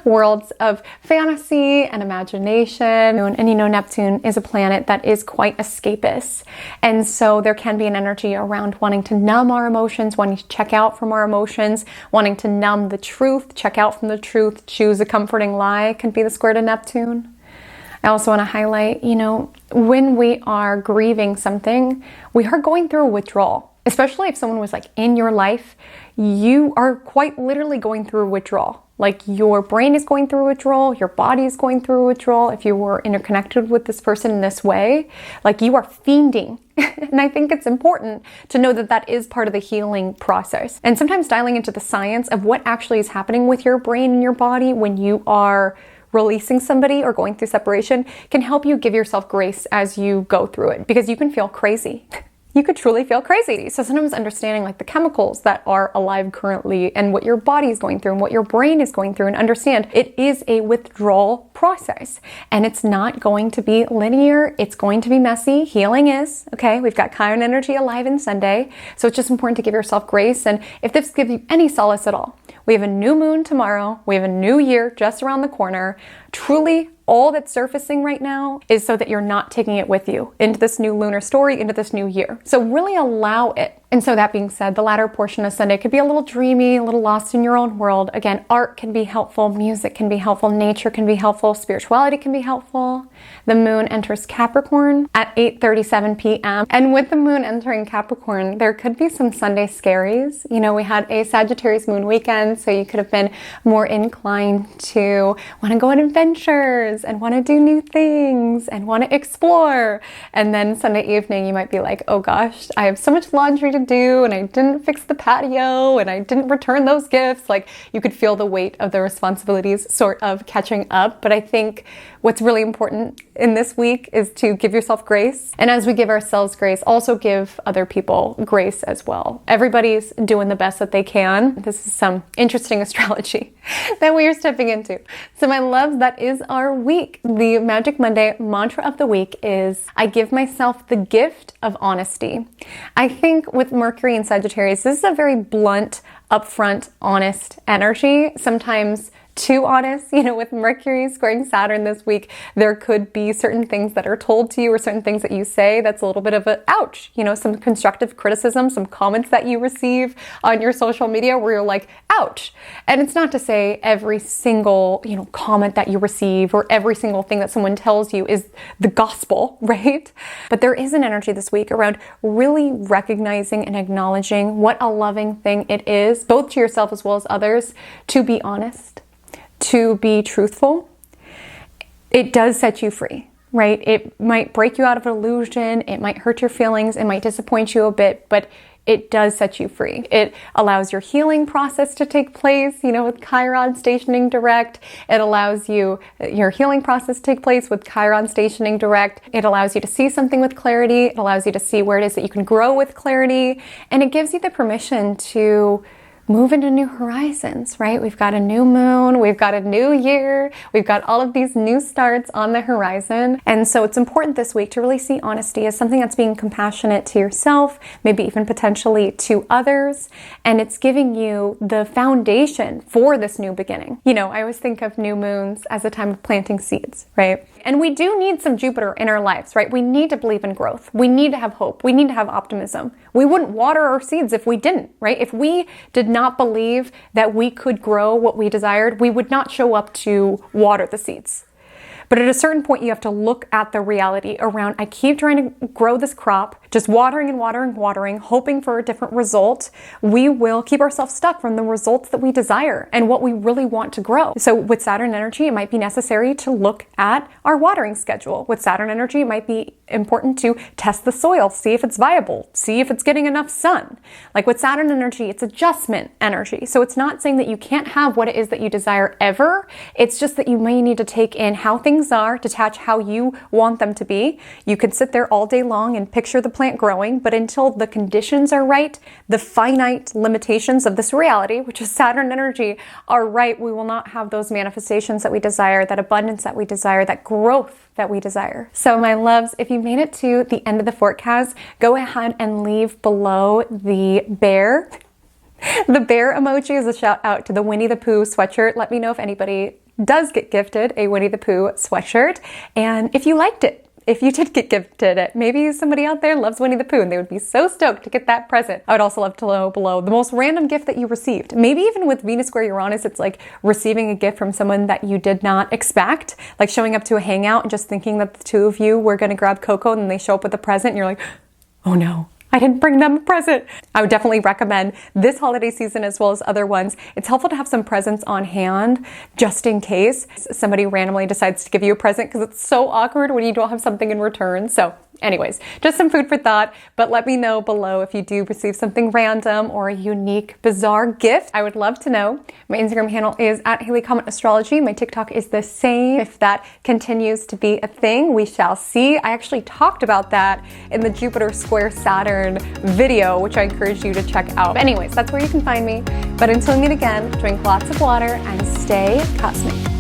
worlds of fantasy and imagination. And, Neptune is a planet that is quite escapist. And so there can be an energy around wanting to numb our emotions, wanting to check out from our emotions, wanting to numb the truth, check out from the truth, choose a comforting lie, can be the square to Neptune. I also want to highlight, when we are grieving something, we are going through a withdrawal. Especially if someone was like in your life, you are quite literally going through a withdrawal. Like your brain is going through a withdrawal, your body is going through a withdrawal. If you were interconnected with this person in this way, like you are fiending. And I think it's important to know that that is part of the healing process. And sometimes dialing into the science of what actually is happening with your brain and your body when you are releasing somebody or going through separation can help you give yourself grace as you go through it, because you can feel crazy. you could truly feel crazy. So sometimes understanding like the chemicals that are alive currently and what your body is going through and what your brain is going through, and understand it is a withdrawal process and it's not going to be linear. It's going to be messy. Healing is, okay? We've got Chiron energy alive in Sunday. So it's just important to give yourself grace. And if this gives you any solace at all, we have a new moon tomorrow. We have a new year just around the corner. Truly, all that's surfacing right now is so that you're not taking it with you into this new lunar story, into this new year. So really allow it. And so that being said, the latter portion of Sunday could be a little dreamy, a little lost in your own world. Again, art can be helpful, music can be helpful, nature can be helpful, spirituality can be helpful. The moon enters Capricorn at 8:37 p.m. And with the moon entering Capricorn, there could be some Sunday scaries. You know, we had a Sagittarius moon weekend, so you could have been more inclined to want to go on adventures and want to do new things and want to explore. And then Sunday evening, you might be like, oh gosh, I have so much laundry to do and I didn't fix the patio and I didn't return those gifts. Like, you could feel the weight of the responsibilities sort of catching up. But I think what's really important in this week is to give yourself grace. And as we give ourselves grace, also give other people grace as well. Everybody's doing the best that they can. This is some interesting astrology that we are stepping into. So my loves, that is our week. The Magic Monday mantra of the week is, I give myself the gift of honesty. I think with Mercury and Sagittarius, this is a very blunt, upfront, honest energy. Sometimes too honest. You know, with Mercury squaring Saturn this week, there could be certain things that are told to you or certain things that you say that's a little bit of an ouch. You know, some constructive criticism, some comments that you receive on your social media where you're like, ouch. And it's not to say every single, you know, comment that you receive or every single thing that someone tells you is the gospel, right? But there is an energy this week around really recognizing and acknowledging what a loving thing it is, both to yourself as well as others, to be honest, to be truthful. It does set you free, right? It might break you out of illusion. It might hurt your feelings. It might disappoint you a bit, but it does set you free. It allows your healing process to take place, you know, with Chiron stationing direct. It allows your healing process to take place with Chiron stationing direct. It allows you to see something with clarity. It allows you to see where it is that you can grow with clarity. And it gives you the permission to move into new horizons, right? We've got a new moon, we've got a new year, we've got all of these new starts on the horizon. And so it's important this week to really see honesty as something that's being compassionate to yourself, maybe even potentially to others. And it's giving you the foundation for this new beginning. You know, I always think of new moons as a time of planting seeds, right? And we do need some Jupiter in our lives, right? We need to believe in growth. We need to have hope. We need to have optimism. We wouldn't water our seeds if we didn't, right? If we did not believe that we could grow what we desired, we would not show up to water the seeds. But at a certain point, you have to look at the reality around, I keep trying to grow this crop, just watering and watering and watering, hoping for a different result. We will keep ourselves stuck from the results that we desire and what we really want to grow. So with Saturn energy, it might be necessary to look at our watering schedule. With Saturn energy, it might be important to test the soil, see if it's viable, see if it's getting enough sun. Like with Saturn energy, it's adjustment energy. So it's not saying that you can't have what it is that you desire ever. It's just that you may need to take in how things are, detach how you want them to be. You can sit there all day long and picture the plant growing, but until the conditions are right, the finite limitations of this reality, which is Saturn energy, are right, we will not have those manifestations that we desire, that abundance that we desire, that growth that we desire. So my loves, if you made it to the end of the forecast, go ahead and leave below the bear. The bear emoji is a shout out to the Winnie the Pooh sweatshirt. Let me know if anybody does get gifted a Winnie the Pooh sweatshirt and if you liked it. If you did get gifted it, maybe somebody out there loves Winnie the Pooh and they would be so stoked to get that present. I would also love to know below the most random gift that you received. Maybe even with Venus square Uranus, it's like receiving a gift from someone that you did not expect, like showing up to a hangout and just thinking that the two of you were going to grab cocoa and then they show up with a present and you're like, oh no, I didn't bring them a present. I would definitely recommend this holiday season as well as other ones. It's helpful to have some presents on hand just in case somebody randomly decides to give you a present because it's so awkward when you don't have something in return. So anyways, just some food for thought, but let me know below if you do receive something random or a unique, bizarre gift. I would love to know. My Instagram handle is @HaleyCommentAstrology. My TikTok is the same. If that continues to be a thing, we shall see. I actually talked about that in the Jupiter square Saturn video, which I encourage you to check out. But anyways, that's where you can find me. But until we meet again, drink lots of water and stay cosmic.